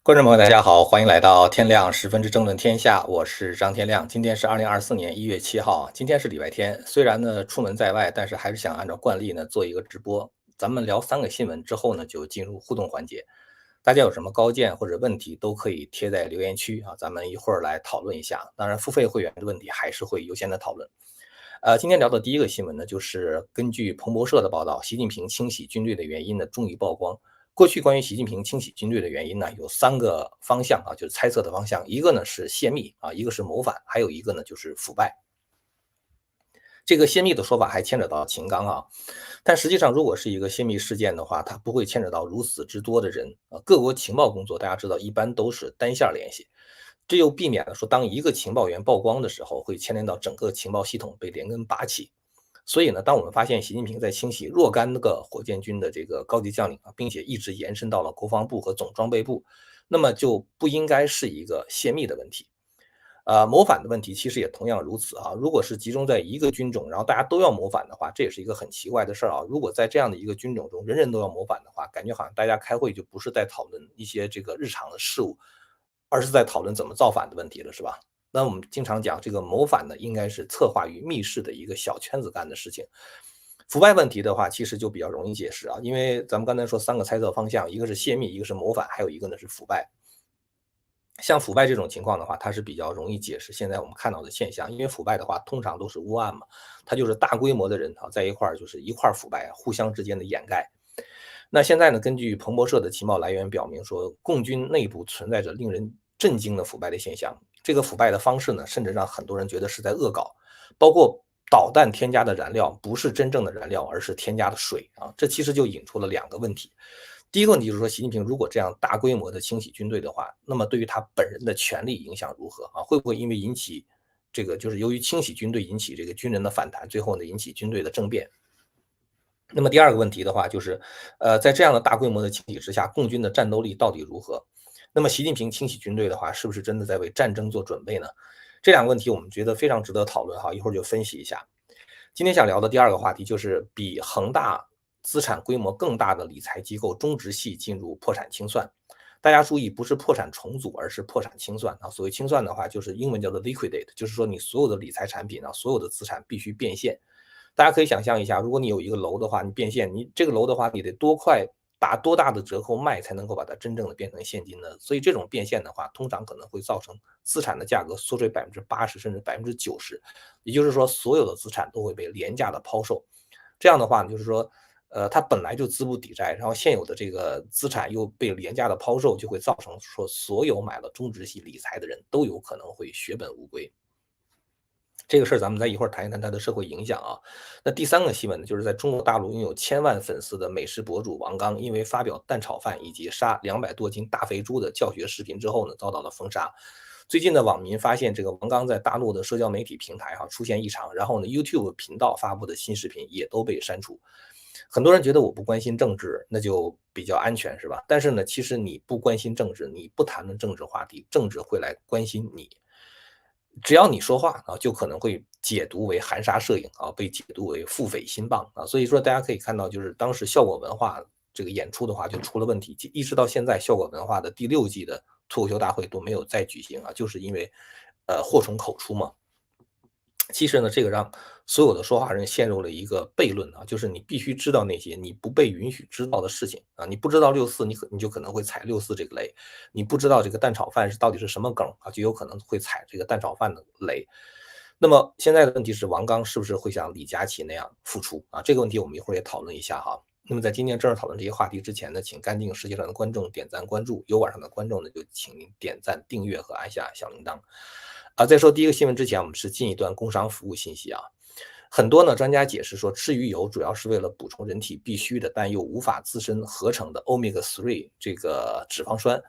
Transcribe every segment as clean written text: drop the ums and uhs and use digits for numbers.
观众朋友，大家好，欢迎来到天亮十分之争论天下，我是张天亮。今天是2024年1月7号，今天是礼拜天。虽然呢出门在外，但是还是想按照惯例呢做一个直播。咱们聊3个新闻之后呢，就进入互动环节。大家有什么高见或者问题都可以贴在留言区啊，咱们一会儿来讨论一下。当然，付费会员的问题还是会优先的讨论。今天聊的第一个新闻呢，就是根据彭博社的报道，习近平清洗军队的原因呢终于曝光。过去关于习近平清洗军队的原因呢，有3个方向啊，就是猜测的方向。一个呢是泄密啊，一个是谋反，还有一个呢就是腐败。这个泄密的说法还牵扯到秦刚啊，但实际上如果是一个泄密事件的话，它不会牵扯到如此之多的人啊。各国情报工作大家知道一般都是单线联系，这又避免了说当一个情报员曝光的时候，会牵连到整个情报系统被连根拔起。所以呢，当我们发现习近平在清洗若干个火箭军的这个高级将领啊，并且一直延伸到了国防部和总装备部，那么就不应该是一个泄密的问题。谋反的问题其实也同样如此啊。如果是集中在一个军种，然后大家都要谋反的话，这也是一个很奇怪的事儿啊。如果在这样的一个军种中，人人都要谋反的话，感觉好像大家开会就不是在讨论一些这个日常的事务，而是在讨论怎么造反的问题了，是吧？那我们经常讲这个谋反呢，应该是策划于密室的一个小圈子干的事情。腐败问题的话，其实就比较容易解释啊，因为咱们刚才说3个猜测方向，一个是泄密，一个是谋反，还有一个呢是腐败。像腐败这种情况的话，它是比较容易解释现在我们看到的现象，因为腐败的话通常都是窝案嘛，它就是大规模的人啊在一块儿就是一块儿腐败，互相之间的掩盖。那现在呢，根据彭博社的情报来源表明说，共军内部存在着令人震惊的腐败的现象。这个腐败的方式呢，甚至让很多人觉得是在恶搞，包括导弹添加的燃料不是真正的燃料，而是添加的水啊。这其实就引出了2个问题。第一个问题就是说，习近平如果这样大规模的清洗军队的话，那么对于他本人的权力影响如何啊？会不会因为引起这个就是由于清洗军队引起这个军人的反弹，最后呢引起军队的政变？那么第2个问题的话，就是，在这样的大规模的清洗之下，共军的战斗力到底如何？那么习近平清洗军队的话，是不是真的在为战争做准备呢？这2个问题我们觉得非常值得讨论哈，一会儿就分析一下。今天想聊的第2个话题就是比恒大资产规模更大的理财机构中植系进入破产清算。大家注意，不是破产重组，而是破产清算啊。所谓清算的话，就是英文叫做 liquidate，就是说你所有的理财产品啊，所有的资产必须变现。大家可以想象一下，如果你有一个楼的话，你变现，你这个楼的话，你得打多大的折扣卖才能够把它真正的变成现金呢？所以这种变现的话，通常可能会造成资产的价格缩水80%甚至90%，也就是说，所有的资产都会被廉价的抛售。这样的话呢，就是说，它本来就资不抵债，然后现有的这个资产又被廉价的抛售，就会造成说所有买了中植系理财的人都有可能会血本无归。这个事儿咱们再一会儿谈一谈它的社会影响啊。那第3个新闻呢，就是在中国大陆拥有千万粉丝的美食博主王刚，因为发表蛋炒饭以及杀200多斤大肥猪的教学视频之后呢，遭到了封杀。最近的网民发现这个王刚在大陆的社交媒体平台出现异常，然后呢 YouTube 频道发布的新视频也都被删除。很多人觉得我不关心政治，那就比较安全是吧？但是呢，其实你不关心政治，你不谈论政治话题，政治会来关心你。只要你说话啊，就可能会解读为含沙射影啊，被解读为腹诽心谤啊。所以说大家可以看到，就是当时效果文化这个演出的话就出了问题，一直到现在效果文化的第6季的脱口秀大会都没有再举行啊，就是因为祸从口出嘛。其实呢，这个让所有的说话人陷入了一个悖论啊，就是你必须知道那些你不被允许知道的事情啊，你不知道6·4，你就可能会踩6·4这个雷；你不知道这个蛋炒饭到底是什么梗啊，就有可能会踩这个蛋炒饭的雷。那么现在的问题是，王刚是不是会像李佳琦那样复出啊？这个问题我们一会儿也讨论一下哈。那么在今天正式讨论这些话题之前呢，请干净世界上的观众点赞关注，有网上的观众呢就请您点赞订阅和按下小铃铛。在说第一个新闻之前，我们是进一段工商服务信息啊。很多呢专家解释说，吃鱼油主要是为了补充人体必需的但又无法自身合成的 omega-3这个脂肪酸。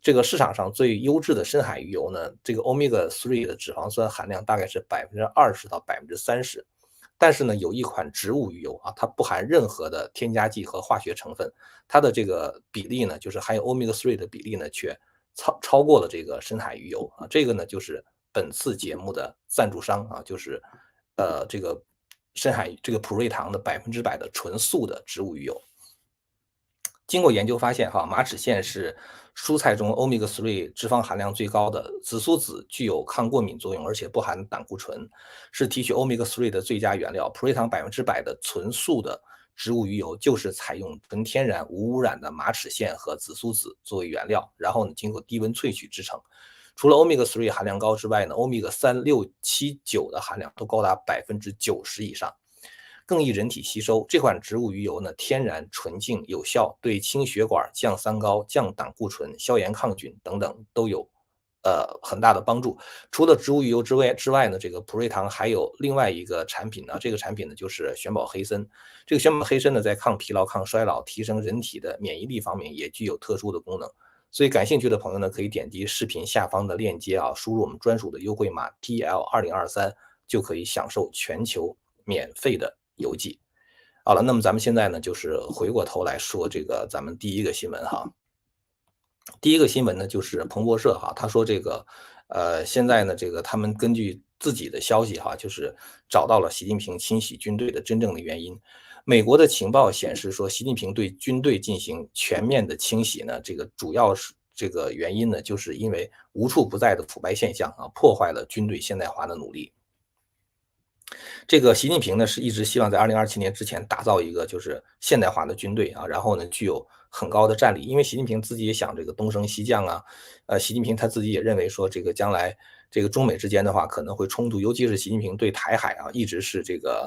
这个市场上最优质的深海鱼油呢，这个 omega-3的脂肪酸含量大概是20%到30%。但是呢，有一款植物鱼油啊，它不含任何的添加剂和化学成分，它的这个比例呢，就是含有 omega-3的比例呢，却超过了这个深海鱼油啊。这个呢，就是本次节目的赞助商啊，就是这个深海这个普瑞堂的100%的纯素的植物鱼油。经过研究发现哈，马齿苋是蔬菜中欧米伽3脂肪含量最高的，紫苏籽具有抗过敏作用，而且不含胆固醇，是提取欧米伽3的最佳原料。普瑞堂100%的纯素的植物鱼油就是采用纯天然无污染的马齿苋和紫苏籽作为原料，然后呢经过低温萃取制成。除了欧米伽3含量高之外呢，欧米伽3、6、7、9的含量都高达90%以上。更易人体吸收。这款植物鱼油呢，天然、纯净、有效，对清血管、降三高、降胆固醇、消炎抗菌等等都有很大的帮助。除了植物鱼油之外呢，这个普瑞堂还有另外一个产品呢，这个产品呢就是玄宝黑参。这个玄宝黑参呢，在抗疲劳、抗衰老、提升人体的免疫力方面也具有特殊的功能。所以感兴趣的朋友呢，可以点击视频下方的链接啊，输入我们专属的优惠码 TL2023，就可以享受全球免费的邮寄。好了，那么咱们现在呢，就是回过头来说这个咱们第一个新闻哈。第一个新闻呢，就是彭博社哈，他说这个，现在呢，这个他们根据自己的消息哈，就是找到了习近平清洗军队的真正的原因。美国的情报显示说，习近平对军队进行全面的清洗呢，这个主要是这个原因呢，就是因为无处不在的腐败现象啊，破坏了军队现代化的努力。这个习近平呢，是一直希望在2027年之前打造一个就是现代化的军队啊，然后呢，具有很高的战力。因为习近平自己也想这个东升西降啊，习近平他自己也认为说，这个将来这个中美之间的话可能会冲突，尤其是习近平对台海啊，一直是这个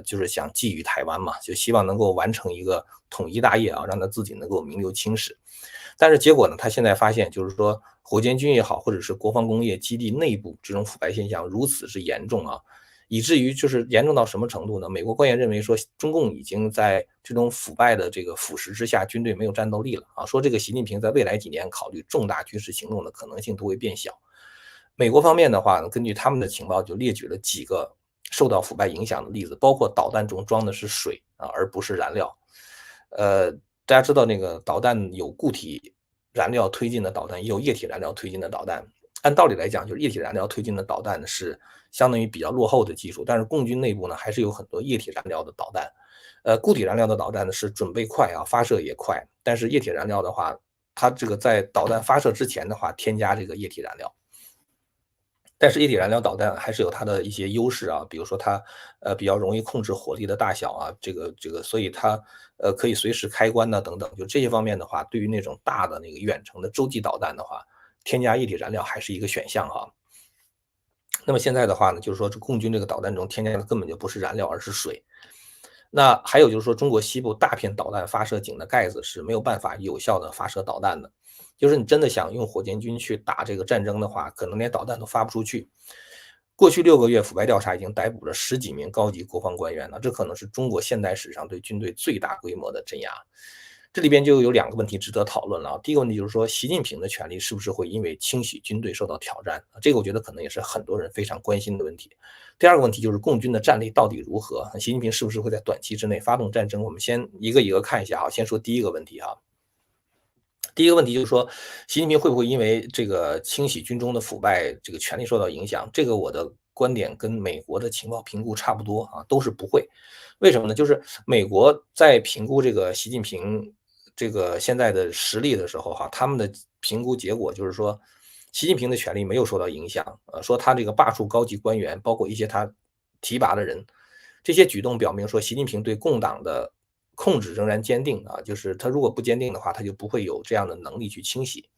就是想觊觎台湾嘛，就希望能够完成一个统一大业啊，让他自己能够名留青史。但是结果呢，他现在发现就是说，火箭军也好，或者是国防工业基地内部这种腐败现象如此之严重啊，以至于就是严重到什么程度呢？美国官员认为说，中共已经在这种腐败的这个腐蚀之下，军队没有战斗力了啊。说这个习近平在未来几年考虑重大军事行动的可能性都会变小。美国方面的话呢，根据他们的情报就列举了几个受到腐败影响的例子，包括导弹中装的是水啊，而不是燃料。大家知道那个导弹有固体燃料推进的导弹，也有液体燃料推进的导弹。按道理来讲，就是液体燃料推进的导弹是相当于比较落后的技术，但是共军内部呢还是有很多液体燃料的导弹。固体燃料的导弹呢是准备快啊，发射也快，但是液体燃料的话，它这个在导弹发射之前的话添加这个液体燃料。但是液体燃料导弹还是有它的一些优势啊，比如说它比较容易控制火力的大小啊，这个，所以它可以随时开关呐等等，就这些方面的话，对于那种大的那个远程的洲际导弹的话，添加液体燃料还是一个选项哈。那么现在的话呢，就是说这共军这个导弹中添加的根本就不是燃料，而是水。那还有就是说，中国西部大片导弹发射井的盖子是没有办法有效的发射导弹的。就是你真的想用火箭军去打这个战争的话，可能连导弹都发不出去。过去6个月，腐败调查已经逮捕了10几名高级国防官员了，这可能是中国现代史上对军队最大规模的镇压。这里边就有2个问题值得讨论了啊。第一个问题就是说，习近平的权力是不是会因为清洗军队受到挑战？这个我觉得可能也是很多人非常关心的问题。第二个问题就是共军的战力到底如何？习近平是不是会在短期之内发动战争？我们先一个一个看一下啊。先说第一个问题哈。第一个问题就是说，习近平会不会因为这个清洗军中的腐败，这个权力受到影响？这个我的观点跟美国的情报评估差不多啊，都是不会。为什么呢？就是美国在评估这个习近平这个现在的实力的时候哈，他们的评估结果就是说，习近平的权力没有受到影响，说他这个罢黜高级官员，包括一些他提拔的人，这些举动表明说，习近平对共党的控制仍然坚定啊，就是他如果不坚定的话，他就不会有这样的能力去清洗。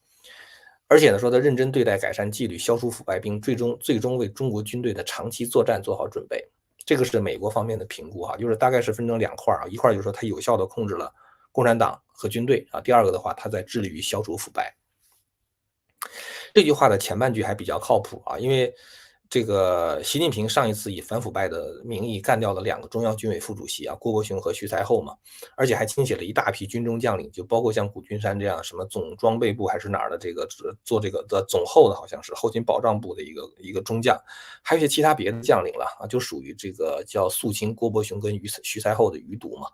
而且呢，说他认真对待改善纪律、消除腐败，并最终为中国军队的长期作战做好准备。这个是美国方面的评估哈，就是大概是分成2块啊，一块就是说他有效的控制了共产党和军队啊，第二个的话，他在致力于消除腐败。这句话的前半句还比较靠谱啊，因为这个习近平上一次以反腐败的名义干掉了2个中央军委副主席啊，郭伯雄和徐才厚嘛，而且还清洗了一大批军中将领，就包括像古君山这样什么总装备部还是哪儿的这个做这个的总后的，好像是后勤保障部的一个中将，还有一些其他别的将领了啊，就属于这个叫肃清郭伯雄跟徐才厚的余毒嘛。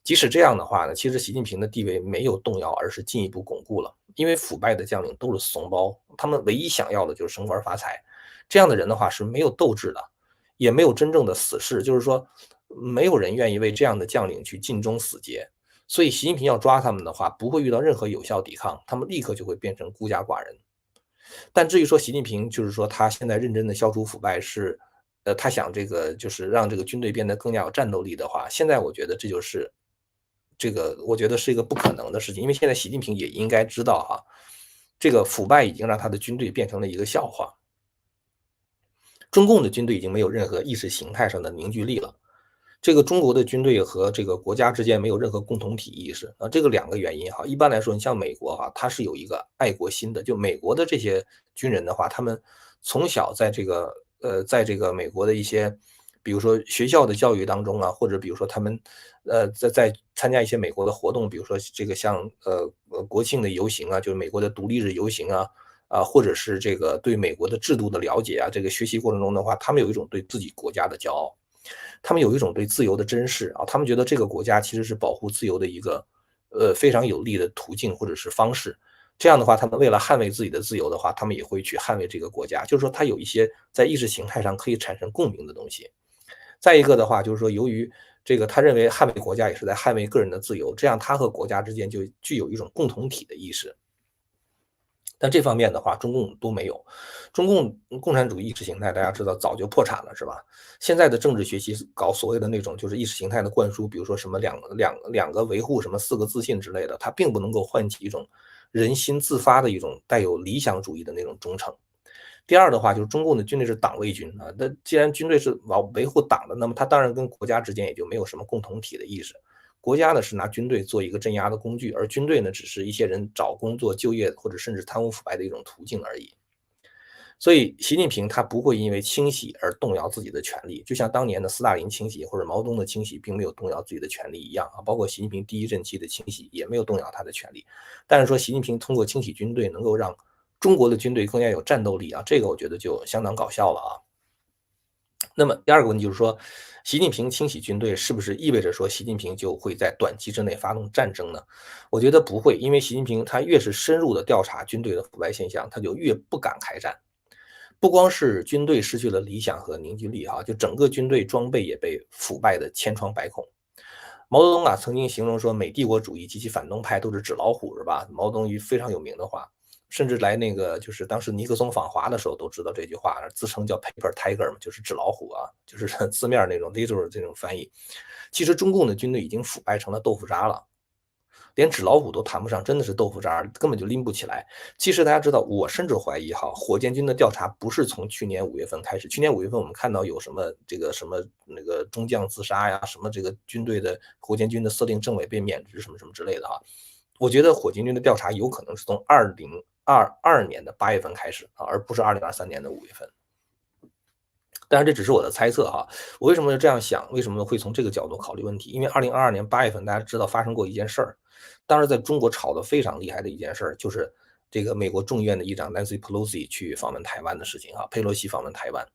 即使这样的话呢，其实习近平的地位没有动摇，而是进一步巩固了。因为腐败的将领都是怂包，他们唯一想要的就是升官发财。这样的人的话是没有斗志的，也没有真正的死士，就是说没有人愿意为这样的将领去尽忠死节。所以习近平要抓他们的话，不会遇到任何有效抵抗，他们立刻就会变成孤家寡人。但至于说习近平就是说他现在认真的消除腐败是，他想这个就是让这个军队变得更加有战斗力的话，现在我觉得这就是这个我觉得是一个不可能的事情。因为现在习近平也应该知道哈，这个腐败已经让他的军队变成了一个笑话。中共的军队已经没有任何意识形态上的凝聚力了。这个中国的军队和这个国家之间没有任何共同体意识啊，这个两个原因哈。一般来说，你像美国哈，它是有一个爱国心的，就美国的这些军人的话，他们从小在这个美国的一些，比如说学校的教育当中啊，或者比如说他们在参加一些美国的活动，比如说这个像国庆的游行啊，就是美国的独立日游行啊，或者是这个对美国的制度的了解啊，这个学习过程中的话，他们有一种对自己国家的骄傲。他们有一种对自由的珍视啊，他们觉得这个国家其实是保护自由的一个非常有利的途径或者是方式。这样的话，他们为了捍卫自己的自由的话，他们也会去捍卫这个国家。就是说，他有一些在意识形态上可以产生共鸣的东西。再一个的话，就是说，由于这个他认为捍卫国家也是在捍卫个人的自由，这样他和国家之间就具有一种共同体的意识。但这方面的话，中共都没有。中共共产主义意识形态，大家知道早就破产了，是吧？现在的政治学习搞所谓的那种就是意识形态的灌输，比如说什么两个维护什么四个自信之类的，它并不能够唤起一种人心自发的一种带有理想主义的那种忠诚。第二的话，就是中共的军队是党卫军啊，那既然军队是维护党的，那么他当然跟国家之间也就没有什么共同体的意识。国家呢是拿军队做一个镇压的工具，而军队呢只是一些人找工作、就业或者甚至贪污腐败的一种途径而已。所以，习近平他不会因为清洗而动摇自己的权利，就像当年的斯大林清洗或者毛泽东的清洗，并没有动摇自己的权利一样啊。包括习近平第一任期的清洗，也没有动摇他的权利。但是说，习近平通过清洗军队，能够让中国的军队更加有战斗力啊，这个我觉得就相当搞笑了啊。那么第二个问题就是说，习近平清洗军队是不是意味着说习近平就会在短期之内发动战争呢？我觉得不会，因为习近平他越是深入的调查军队的腐败现象，他就越不敢开战。不光是军队失去了理想和凝聚力啊，就整个军队装备也被腐败的千疮百孔。毛泽东啊曾经形容说，美帝国主义及其反动派都是纸老虎，是吧？毛泽东一非常有名的话，甚至来那个就是当时尼克松访华的时候都知道这句话，自称叫 paper tiger 嘛，就是纸老虎啊，就是字面那种 literal 这种翻译。其实中共的军队已经腐败成了豆腐渣了。连纸老虎都谈不上，真的是豆腐渣，根本就拎不起来。其实大家知道，我甚至怀疑哈，火箭军的调查不是从去年5月份开始。去年5月份我们看到有什么这个什么那个中将自杀呀，什么这个军队的火箭军的司令政委被免职什么什么之类的哈。我觉得火箭军的调查有可能是从2022年的8月份开始啊，而不是2023年的5月份。当然这只是我的猜测哈，我为什么要这样想？为什么会从这个角度考虑问题？因为2022年8月份大家知道发生过一件事儿，当时在中国炒得非常厉害的一件事儿，就是这个美国众议院的议长 Nancy Pelosi 去访问台湾的事情啊，佩洛西访问台湾。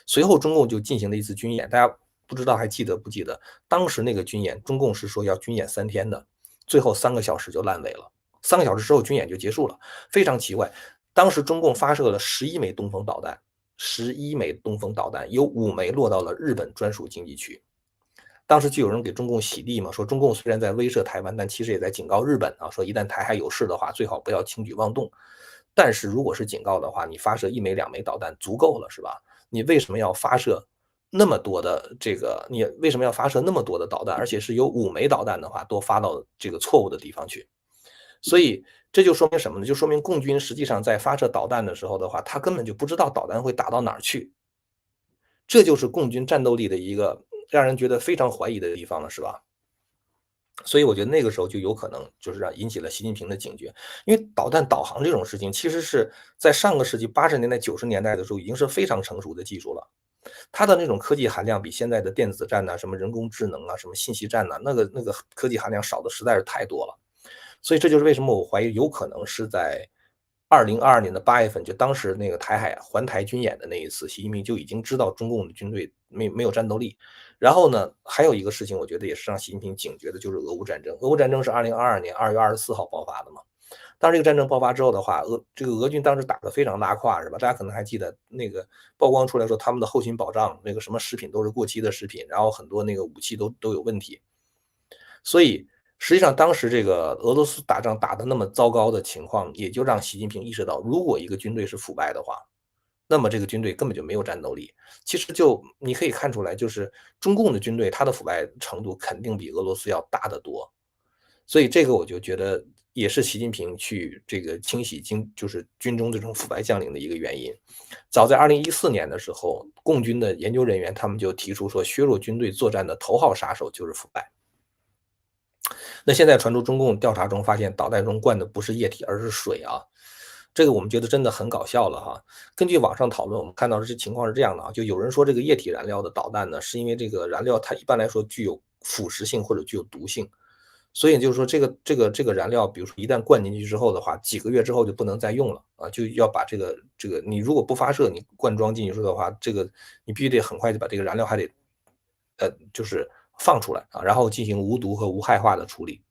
随后中共就进行了一次军演，大家不知道还记得不记得？当时那个军演，中共是说要军演3天的，最后3个小时就烂尾了。3个小时之后军演就结束了，非常奇怪。当时中共发射了11枚东风导弹，11枚东风导弹，有5枚落到了日本专属经济区。当时就有人给中共洗地嘛，说中共虽然在威慑台湾，但其实也在警告日本啊，说一旦台海有事的话，最好不要轻举妄动。但是如果是警告的话，你发射1枚、2枚导弹足够了，是吧？你为什么要发射那么多的这个？你为什么要发射那么多的导弹？而且是有5枚导弹的话，都发到这个错误的地方去。所以这就说明什么呢？就说明共军实际上在发射导弹的时候的话，他根本就不知道导弹会打到哪儿去。这就是共军战斗力的一个让人觉得非常怀疑的地方了，是吧？所以我觉得那个时候就有可能就是引起了习近平的警觉，因为导弹导航这种事情，其实是在上个世纪80年代、90年代的时候已经是非常成熟的技术了。它的那种科技含量比现在的电子战呐、什么人工智能啊、什么信息战呐、那个科技含量少的实在是太多了。所以这就是为什么我怀疑有可能是在2022年的8月份，就当时那个台海环台军演的那一次，习近平就已经知道中共的军队没有战斗力。然后呢，还有一个事情，我觉得也是让习近平警觉的，就是俄乌战争。俄乌战争是2022年2月24号爆发的嘛。当这个战争爆发之后的话，这个俄军当时打得非常拉胯，是吧？大家可能还记得那个曝光出来说他们的后勤保障，那个什么食品都是过期的食品，然后很多那个武器都有问题。所以实际上当时这个俄罗斯打仗打得那么糟糕的情况，也就让习近平意识到，如果一个军队是腐败的话，那么这个军队根本就没有战斗力。其实就你可以看出来，就是中共的军队，它的腐败程度肯定比俄罗斯要大得多。所以这个我就觉得也是习近平去这个清洗就是军中这种腐败将领的一个原因。早在2014年的时候，共军的研究人员他们就提出说，削弱军队作战的头号杀手就是腐败。那现在传出中共调查中发现导弹中灌的不是液体，而是水啊，这个我们觉得真的很搞笑了哈。根据网上讨论，我们看到这情况是这样的啊，就有人说这个液体燃料的导弹呢，是因为这个燃料它一般来说具有腐蚀性或者具有毒性，所以就是说这个燃料，比如说一旦灌进去之后的话，几个月之后就不能再用了啊，就要把这个你如果不发射，你灌装进去的话，这个你必须得很快就把这个燃料还得就是放出来啊，然后进行无毒和无害化的处理。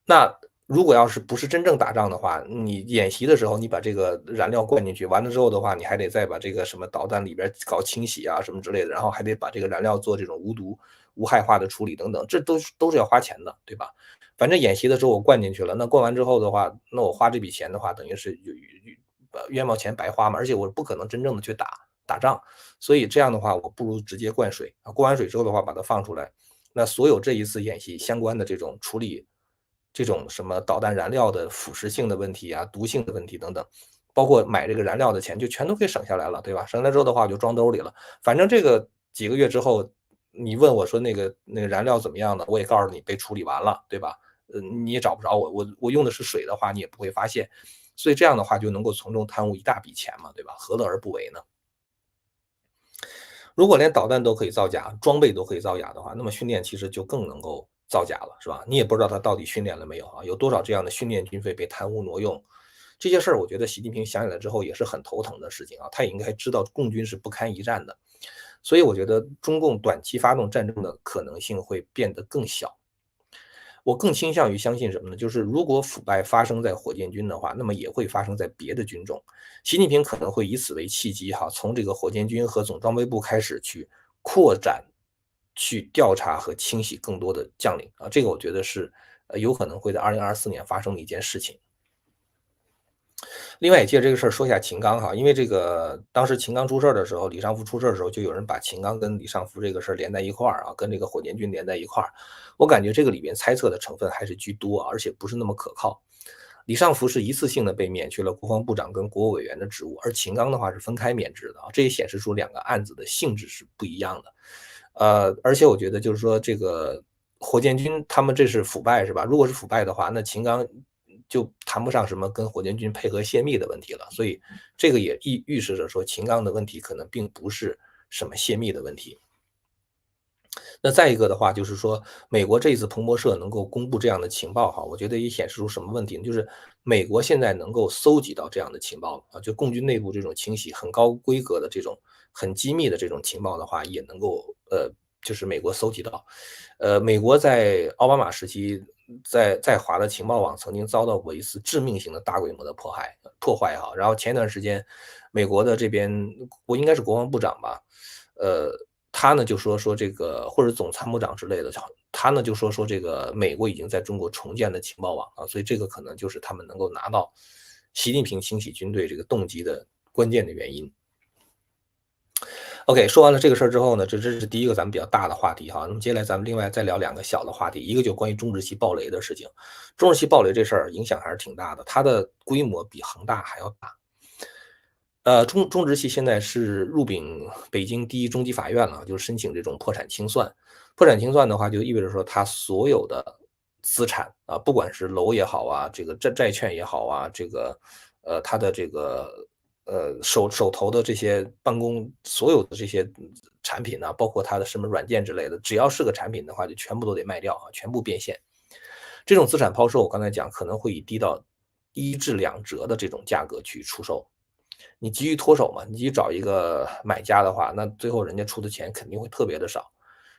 那如果要是不是真正打仗的话，你演习的时候，你把这个燃料灌进去，完了之后的话，你还得再把这个什么导弹里边搞清洗啊什么之类的，然后还得把这个燃料做这种无毒、无害化的处理等等，这都是要花钱的，对吧？反正演习的时候我灌进去了，那灌完之后的话，那我花这笔钱的话，等于是冤枉钱白花嘛，而且我不可能真正的去打仗，所以这样的话，我不如直接灌水啊，灌完水之后的话，把它放出来，那所有这一次演习相关的这种处理，这种什么导弹燃料的腐蚀性的问题啊、毒性的问题等等，包括买这个燃料的钱就全都给省下来了，对吧？省下来之后的话，我就装兜里了。反正这个几个月之后，你问我说那个燃料怎么样呢？我也告诉你被处理完了，对吧？你也找不着我，我用的是水的话，你也不会发现。所以这样的话就能够从中贪污一大笔钱嘛，对吧？何乐而不为呢？如果连导弹都可以造假，装备都可以造假的话，那么训练其实就更能够造假了，是吧？你也不知道他到底训练了没有啊？有多少这样的训练军费被贪污挪用？这些事儿，我觉得习近平想起来之后也是很头疼的事情啊。他也应该知道共军是不堪一战的，所以我觉得中共短期发动战争的可能性会变得更小。我更倾向于相信什么呢？就是如果腐败发生在火箭军的话，那么也会发生在别的军种。习近平可能会以此为契机哈，从这个火箭军和总装备部开始去扩展、去调查和清洗更多的将领啊，这个我觉得是有可能会在2024年发生的一件事情。另外也借这个事儿说一下秦刚哈，因为这个当时秦刚出事儿的时候，李尚福出事儿的时候，就有人把秦刚跟李尚福这个事儿连在一块儿啊，跟这个火箭军连在一块儿。我感觉这个里边猜测的成分还是居多，而且不是那么可靠。李尚福是一次性的被免去了国防部长跟国务委员的职务，而秦刚的话是分开免职的啊，这也显示出两个案子的性质是不一样的。而且我觉得就是说这个火箭军他们这是腐败是吧？如果是腐败的话，那秦刚就谈不上什么跟火箭军配合泄密的问题了。所以这个也预示着说秦刚的问题可能并不是什么泄密的问题。那再一个的话，就是说美国这一次彭博社能够公布这样的情报哈，我觉得也显示出什么问题呢？就是美国现在能够搜集到这样的情报啊，就共军内部这种清洗很高规格的这种很机密的这种情报的话，也能够就是美国搜集到。美国在奥巴马时期在华的情报网曾经遭到过一次致命性的大规模的破坏哈，然后前一段时间美国的这边我应该是国防部长吧，呃，他呢就说这个或者总参谋长之类的，他呢就说这个美国已经在中国重建了情报网啊，所以这个可能就是他们能够拿到习近平清洗军队这个动机的关键的原因。OK，说完了这个事儿之后呢，这是第一个咱们比较大的话题哈。那么接下来咱们另外再聊两个小的话题，一个就关于中日系爆雷的事情。中日系爆雷这事儿影响还是挺大的，它的规模比恒大还要大。中植系现在是入禀北京第一中级法院了，就是申请这种破产清算。破产清算的话，就意味着说他所有的资产啊，不管是楼也好啊，这个债券也好啊，这个他的这个手头的这些办公所有的这些产品呢，包括他的什么软件之类的，只要是个产品的话，就全部都得卖掉啊，全部变现。这种资产抛售，我刚才讲可能会以低到1至2折的这种价格去出售。你急于脱手嘛，你急于找一个买家的话，那最后人家出的钱肯定会特别的少。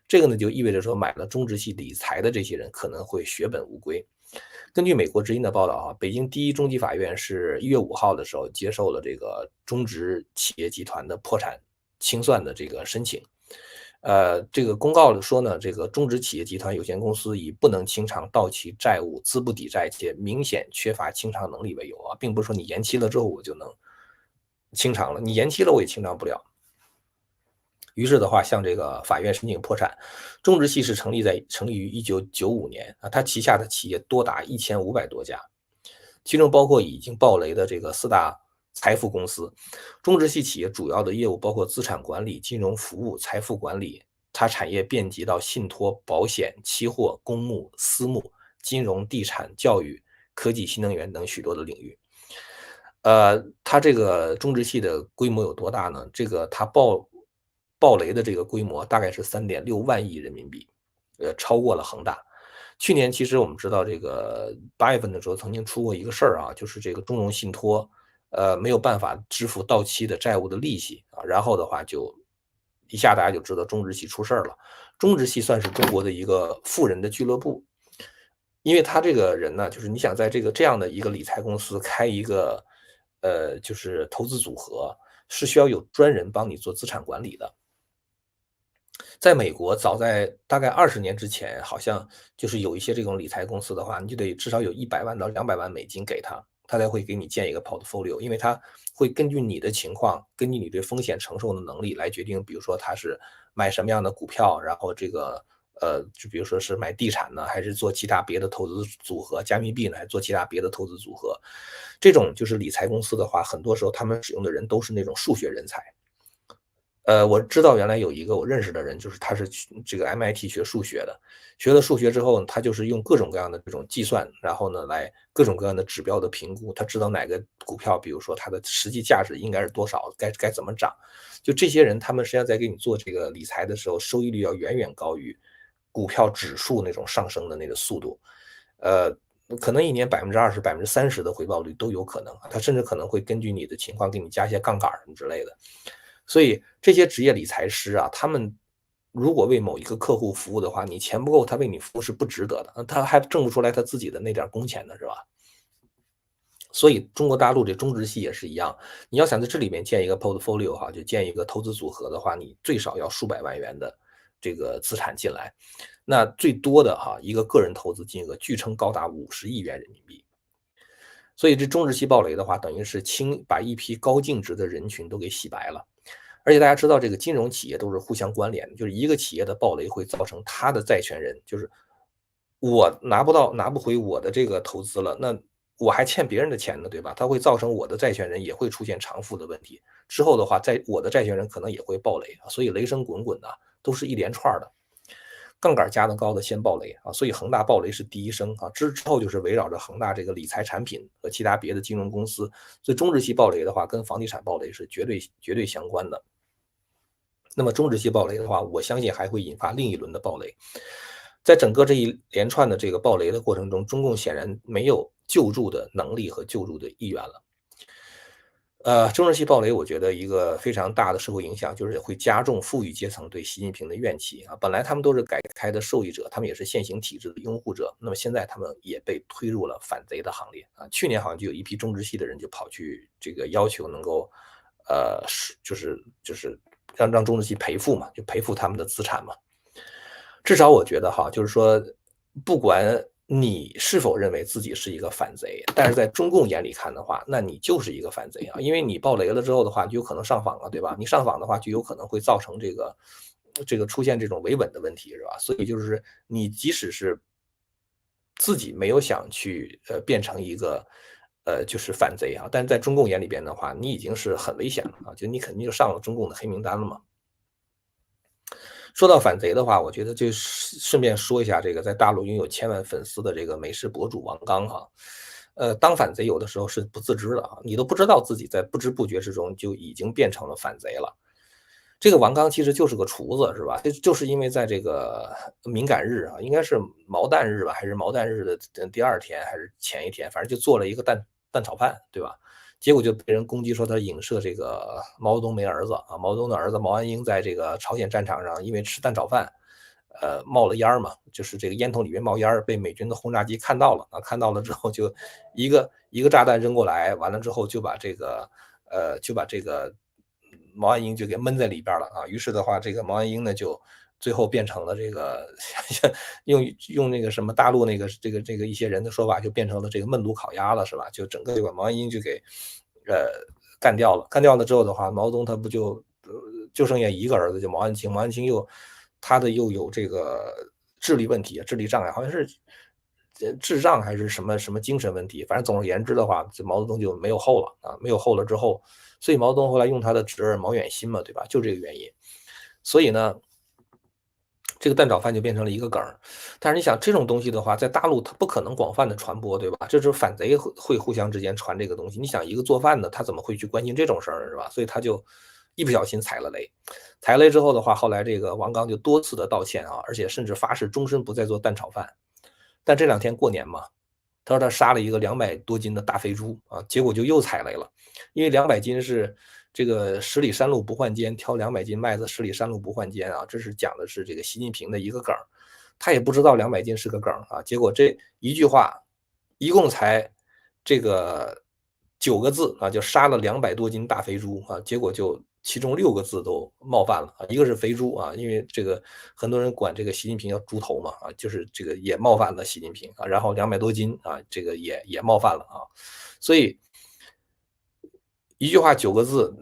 这个呢，就意味着说买了中植系理财的这些人可能会血本无归。根据美国之音的报道啊，北京第一中级法院是1月5号的时候接受了这个中植企业集团的破产清算的这个申请。这个公告里说呢，这个中植企业集团有限公司以不能清偿到期债务、资不抵债且明显缺乏清偿能力为由啊，并不是说你延期了之后我就能清偿了，你延期了我也清偿不了。于是的话，向这个法院申请破产。中植系是成立于1995年啊，它旗下的企业多达1500多家，其中包括已经爆雷的这个四大财富公司。中植系企业主要的业务包括资产管理、金融服务、财富管理，它产业遍及到信托、保险、期货、公募、私募、金融、地产、教育、科技、新能源等许多的领域。它这个中植系的规模有多大呢？这个它爆雷的这个规模大概是3.6万亿人民币，超过了恒大。去年其实我们知道这个8月份的时候曾经出过一个事儿啊，就是这个中融信托，没有办法支付到期的债务的利息啊，然后的话就一下大家就知道中植系出事儿了。中植系算是中国的一个富人的俱乐部，因为他这个人呢，就是你想在这样的一个理财公司开一个，就是投资组合，是需要有专人帮你做资产管理的。在美国，早在大概20年之前，好像就是有一些这种理财公司的话，你就得至少有100万到200万美金给他，他才会给你建一个 portfolio，因为他会根据你的情况，根据你对风险承受的能力来决定，比如说他是买什么样的股票，然后这个就比如说是买地产呢，还是做其他别的投资组合，加密币呢，还是做其他别的投资组合。这种就是理财公司的话，很多时候他们使用的人都是那种数学人才。我知道原来有一个我认识的人，就是他是这个 MIT 学数学的，学了数学之后，他就是用各种各样的这种计算，然后呢，来各种各样的指标的评估，他知道哪个股票，比如说它的实际价值应该是多少，该怎么涨。就这些人，他们实际上在给你做这个理财的时候，收益率要远远高于股票指数那种上升的那个速度。呃，可能一年20%、30%的回报率都有可能，他甚至可能会根据你的情况给你加一些杠杆什么之类的。所以这些职业理财师啊，他们如果为某一个客户服务的话，你钱不够，他为你服务是不值得的，他还挣不出来他自己的那点工钱呢，是吧？所以中国大陆这中植系也是一样，你要想在这里面建一个 portfolio 哈，就建一个投资组合的话，你最少要数百万元的这个资产进来，那最多的哈一个个人投资金额据称高达50亿元人民币。所以这中植系暴雷的话，等于是把一批高净值的人群都给洗白了。而且大家知道，这个金融企业都是互相关联的，就是一个企业的暴雷会造成他的债权人，就是我拿不回我的这个投资了，那我还欠别人的钱呢，对吧？它会造成我的债权人也会出现偿付的问题。之后的话，我的债权人可能也会暴雷啊，所以雷声滚滚的，都是一连串的。杠杆加的高的先暴雷啊，所以恒大暴雷是第一声啊，之后就是围绕着恒大这个理财产品和其他别的金融公司，所以中植系暴雷的话，跟房地产暴雷是绝对相关的。那么中植系暴雷的话，我相信还会引发另一轮的暴雷。在整个这一连串的这个暴雷的过程中，中共显然没有救助的能力和救助的意愿了。中植系暴雷，我觉得一个非常大的社会影响就是会加重富裕阶层对习近平的怨气啊。本来他们都是改革开的受益者，他们也是现行体制的拥护者，那么现在他们也被推入了反贼的行列啊。去年好像就有一批中植系的人就跑去这个要求能够，就是让中植系赔付嘛，就赔付他们的资产嘛。至少我觉得哈，就是说，不管你是否认为自己是一个反贼，但是在中共眼里看的话，那你就是一个反贼啊，因为你爆雷了之后的话，就有可能上访了，对吧？你上访的话，就有可能会造成这个出现这种维稳的问题，是吧？所以就是你即使是自己没有想去变成一个就是反贼啊，但是在中共眼里边的话，你已经是很危险了啊，就你肯定就上了中共的黑名单了嘛。说到反贼的话，我觉得就顺便说一下这个在大陆拥有千万粉丝的这个美食博主王刚哈。当反贼有的时候是不自知的啊，你都不知道自己在不知不觉之中就已经变成了反贼了。这个王刚其实就是个厨子是吧？就是因为在这个敏感日啊，应该是毛蛋日吧，还是毛蛋日的第二天还是前一天，反正就做了一个蛋炒饭，对吧？结果就被人攻击说他影射这个毛泽东没儿子啊，毛泽东的儿子毛岸英在这个朝鲜战场上因为吃蛋炒饭，冒了烟嘛，就是这个烟筒里面冒烟被美军的轰炸机看到了啊，看到了之后就一个炸弹扔过来，完了之后就把这个毛岸英就给闷在里边了啊。于是的话，这个毛岸英呢就最后变成了这个用那个什么大陆那个这个一些人的说法，就变成了这个焖炉烤鸭了，是吧？就整个就把毛岸英就给呃干掉了。干掉了之后的话，毛泽东他不就剩下一个儿子，就毛岸青。毛岸青又有这个智力问题、智力障碍，好像是智障还是什么精神问题。反正总而言之的话，这毛泽东就没有后了啊，没有后了之后，所以毛泽东后来用他的侄儿毛远新嘛，对吧？就这个原因。所以呢，这个蛋炒饭就变成了一个梗儿。但是你想这种东西的话，在大陆它不可能广泛的传播，对吧？这就是反贼会互相之间传这个东西。你想一个做饭的，他怎么会去关心这种事儿，是吧？所以他就一不小心踩了雷。踩了雷之后的话，后来这个王刚就多次的道歉啊，而且甚至发誓终身不再做蛋炒饭。但这两天过年嘛，他说他杀了一个200多斤的大肥猪啊，结果就又踩雷了。因为200斤是这个十里山路不换肩，挑200斤麦子十里山路不换肩啊，这是讲的是这个习近平的一个梗儿。他也不知道200斤是个梗儿啊，结果这一句话一共才这个9个字啊，就杀了200多斤大肥猪啊，结果就其中6个字都冒犯了啊，一个是肥猪啊，因为这个很多人管这个习近平叫猪头嘛啊，就是这个也冒犯了习近平啊，然后200多斤啊，这个也冒犯了啊，所以一句话9个字，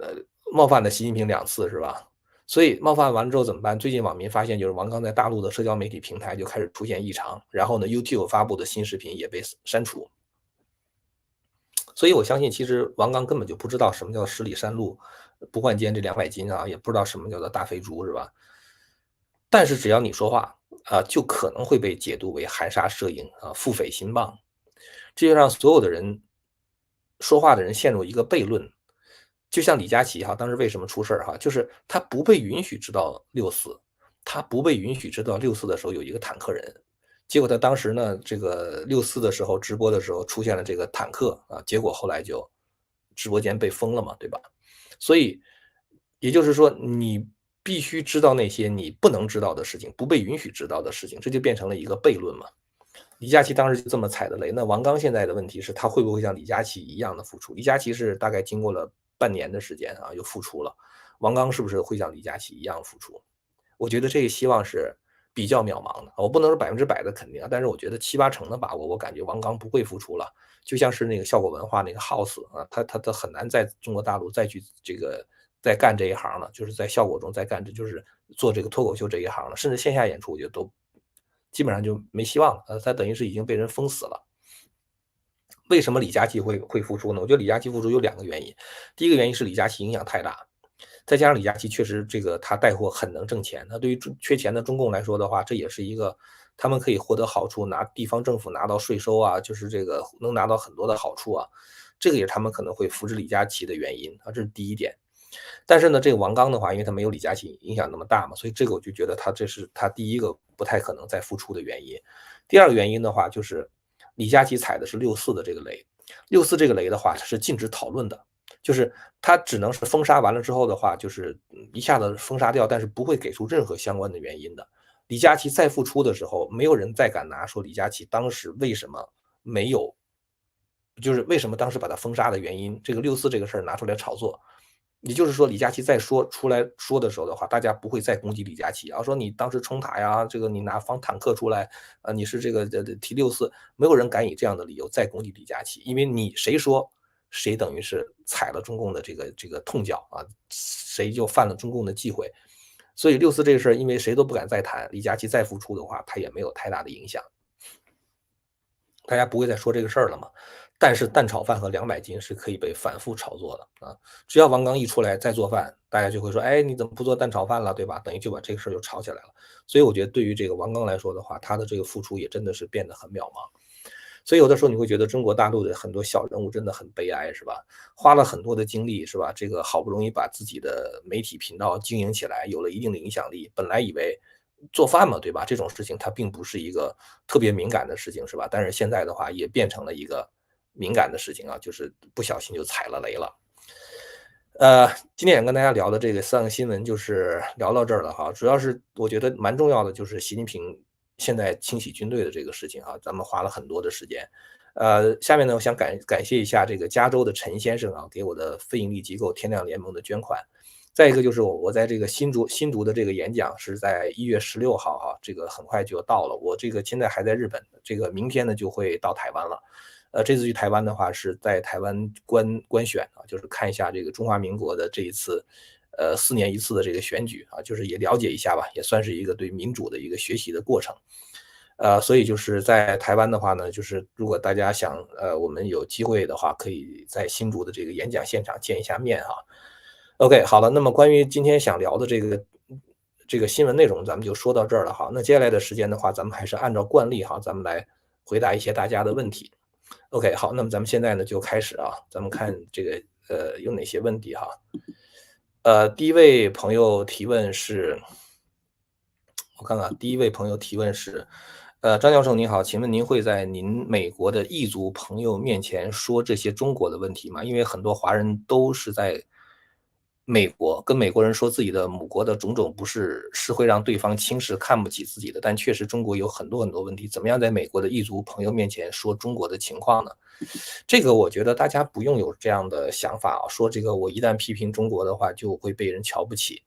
冒犯了习近平2次是吧？所以冒犯完了之后怎么办？最近网民发现，就是王刚在大陆的社交媒体平台就开始出现异常，然后呢，YouTube 发布的新视频也被删除。所以我相信，其实王刚根本就不知道什么叫十里山路不换肩这200斤啊，也不知道什么叫做大肥猪是吧？但是只要你说话啊，就可能会被解读为含沙射影啊，腹诽心谤，这就让所有的人说话的人陷入一个悖论。就像李佳琦哈，当时为什么出事儿哈，就是他不被允许知道六四，他不被允许知道六四的时候有一个坦克人，结果他当时呢，这个六四的时候直播的时候出现了这个坦克啊，结果后来就直播间被封了嘛，对吧？所以也就是说，你必须知道那些你不能知道的事情，不被允许知道的事情，这就变成了一个悖论嘛。李佳琦当时就这么踩的雷，那王刚现在的问题是他会不会像李佳琦一样的付出？李佳琦是大概经过了半年的时间啊，又复出了，王刚是不是会像李佳琦一样付出？我觉得这个希望是比较渺茫的，我不能说100%的肯定啊，但是我觉得7、8成的把握，我感觉王刚不会复出了。就像是那个效果文化那个 House 啊，他很难在中国大陆再去这个再干这一行了，就是在效果中再干，这就是做这个脱口秀这一行了，甚至线下演出我觉得都基本上就没希望了，他等于是已经被人封死了。为什么李佳琦会复出呢？我觉得李佳琦复出有2个原因，第一个原因是李佳琦影响太大，再加上李佳琦确实这个他带货很能挣钱，那对于缺钱的中共来说的话，这也是一个他们可以获得好处，拿地方政府拿到税收啊，就是这个能拿到很多的好处啊，这个也是他们可能会扶持李佳琦的原因啊，这是第一点。但是呢，这个王刚的话，因为他没有李佳琦影响那么大嘛，所以这个我就觉得这是他第一个不太可能再复出的原因。第二个原因的话，就是李佳琦踩的是六四的这个雷，六四这个雷的话是禁止讨论的，就是他只能是封杀完了之后的话，就是一下子封杀掉，但是不会给出任何相关的原因的。李佳琦再复出的时候，没有人再敢拿说李佳琦当时为什么没有，就是为什么当时把他封杀的原因，这个六四这个事儿拿出来炒作。也就是说，李佳琦再出来说的时候的话，大家不会再攻击李佳琦啊，说你当时冲塔呀，这个你拿防坦克出来，你是这个提六四，没有人敢以这样的理由再攻击李佳琦，因为你谁说谁等于是踩了中共的这个痛脚啊，谁就犯了中共的忌讳。所以六四这个事儿，因为谁都不敢再谈，李佳琦再复出的话，他也没有太大的影响。大家不会再说这个事儿了嘛。但是蛋炒饭和200斤是可以被反复炒作的啊！只要王刚一出来再做饭，大家就会说：“哎，你怎么不做蛋炒饭了？对吧？”等于就把这个事儿就炒起来了。所以我觉得对于这个王刚来说的话，他的这个付出也真的是变得很渺茫。所以有的时候你会觉得中国大陆的很多小人物真的很悲哀，是吧？花了很多的精力，是吧？这个好不容易把自己的媒体频道经营起来，有了一定的影响力，本来以为做饭嘛，对吧？这种事情它并不是一个特别敏感的事情，是吧？但是现在的话也变成了一个敏感的事情啊，就是不小心就踩了雷了。今天也跟大家聊的这个3个新闻就是聊到这儿了哈，主要是我觉得蛮重要的就是习近平现在清洗军队的这个事情啊，咱们花了很多的时间。下面呢，我想感谢一下这个加州的陈先生啊，给我的非营利机构天亮联盟的捐款。再一个就是我在这个新竹的这个演讲是在1月16号这个很快就要到了，我这个现在还在日本，这个明天呢就会到台湾了。这次去台湾的话是在台湾观选就是看一下这个中华民国的这一次4年一次的这个选举就是也了解一下吧，也算是一个对民主的一个学习的过程。所以就是在台湾的话呢，就是如果大家想我们有机会的话，可以在新竹的这个演讲现场见一下面哈。OK，好了，那么关于今天想聊的这个新闻内容，咱们就说到这儿了哈。那接下来的时间的话，咱们还是按照惯例哈，咱们来回答一些大家的问题。OK，好，那么咱们现在呢就开始咱们看这个有哪些问题哈。第一位朋友提问是，我看看，第一位朋友提问是，张教授您好，请问您会在您美国的异族朋友面前说这些中国的问题吗？因为很多华人都是在美国跟美国人说自己的母国的种种不是会让对方轻视看不起自己的，但确实中国有很多很多问题，怎么样在美国的异族朋友面前说中国的情况呢？这个我觉得大家不用有这样的想法说这个我一旦批评中国的话就会被人瞧不起。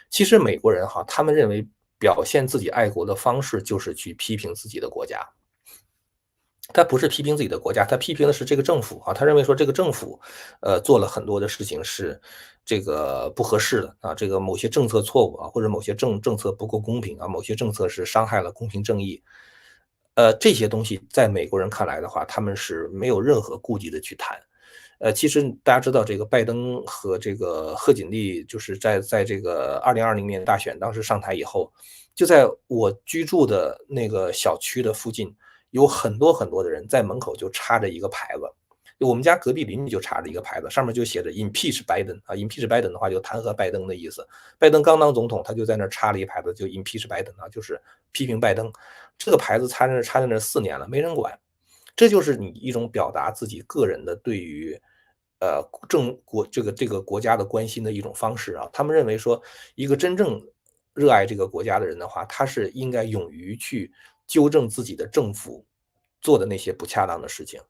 其实美国人他们认为表现自己爱国的方式就是去批评自己的国家。他不是批评自己的国家，他批评的是这个政府他认为说这个政府，做了很多的事情是这个不合适的这个某些政策错误或者某些政策不够公平某些政策是伤害了公平正义。这些东西在美国人看来的话，他们是没有任何顾忌的去谈。其实大家知道这个拜登和这个贺锦丽就是在这个2020年大选当时上台以后，就在我居住的那个小区的附近，有很多很多的人在门口就插着一个牌子，我们家隔壁邻居就插着一个牌子，上面就写着 impeach Biden impeach Biden 的话就弹劾拜登的意思。拜登刚当总统，他就在那儿插了一牌子，就 impeach Biden 就是批评拜登。这个牌子插在那4年了，没人管。这就是你一种表达自己个人的对于这个国家的关心的一种方式他们认为说，一个真正热爱这个国家的人的话，他是应该勇于去纠正自己的政府做的那些不恰当的事情。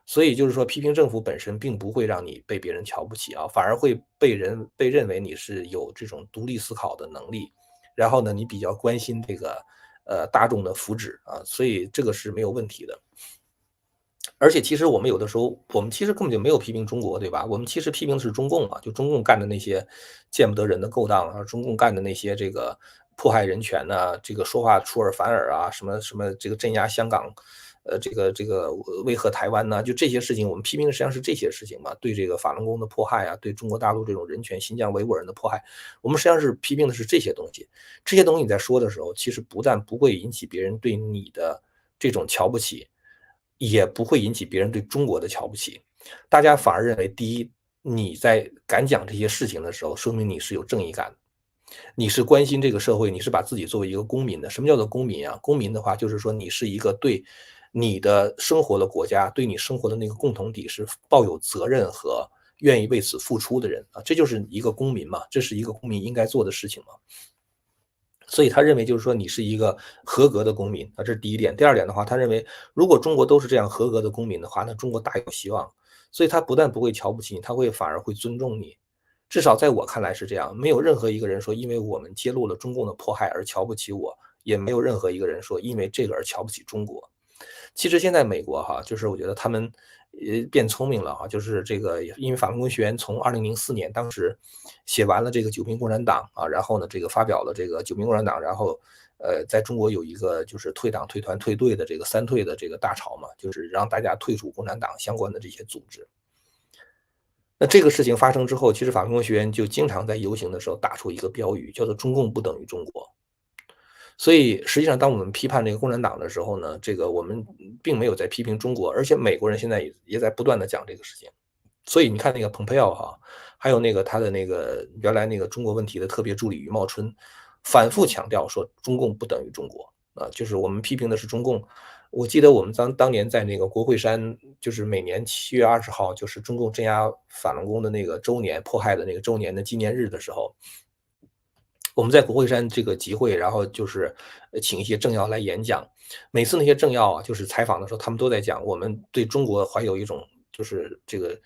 所以就是说批评政府本身并不会让你被别人瞧不起反而会被认为你是有这种独立思考的能力，然后呢，你比较关心这个大众的福祉所以这个是没有问题的。而且其实我们有的时候，我们其实根本就没有批评中国，对吧？我们其实批评的是中共就中共干的那些见不得人的勾当中共干的那些这个迫害人权这个说话出尔反尔什么什么这个镇压香港，这个威吓台湾就这些事情，我们批评的实际上是这些事情嘛，对这个法轮功的迫害对中国大陆这种人权、新疆维吾尔人的迫害，我们实际上是批评的是这些东西。这些东西你在说的时候，其实不但不会引起别人对你的这种瞧不起，也不会引起别人对中国的瞧不起。大家反而认为，第一，你在敢讲这些事情的时候，说明你是有正义感的，你是关心这个社会，你是把自己作为一个公民的。什么叫做公民公民的话，就是说你是一个对你的生活的国家，对你生活的那个共同体是抱有责任和愿意为此付出的人这就是一个公民嘛，这是一个公民应该做的事情嘛。所以他认为就是说你是一个合格的公民这是第一点。第二点的话，他认为如果中国都是这样合格的公民的话，那中国大有希望。所以他不但不会瞧不起你，他反而会尊重你。至少在我看来是这样，没有任何一个人说因为我们揭露了中共的迫害而瞧不起我，也没有任何一个人说因为这个而瞧不起中国。其实现在美国就是我觉得他们变聪明了就是这个因为法轮功学员从2004年当时写完了这个9名共产党然后呢这个发表了这个9名共产党，然后在中国有一个就是退党退团退队的这个3退的这个大潮嘛，就是让大家退出共产党相关的这些组织。那这个事情发生之后，其实法轮功学员就经常在游行的时候打出一个标语，叫做中共不等于中国。所以实际上当我们批判这个共产党的时候呢，这个我们并没有在批评中国，而且美国人现在也在不断的讲这个事情。所以你看那个蓬佩奥还有那个他的那个原来那个中国问题的特别助理余茂春，反复强调说中共不等于中国就是我们批评的是中共。我记得我们当年在那个国会山，就是每年7月20号，就是中共镇压法轮功的那个周年迫害的那个周年的纪念日的时候，我们在国会山这个集会，然后就是请一些政要来演讲。每次那些政要就是采访的时候，他们都在讲我们对中国怀有一种就是这个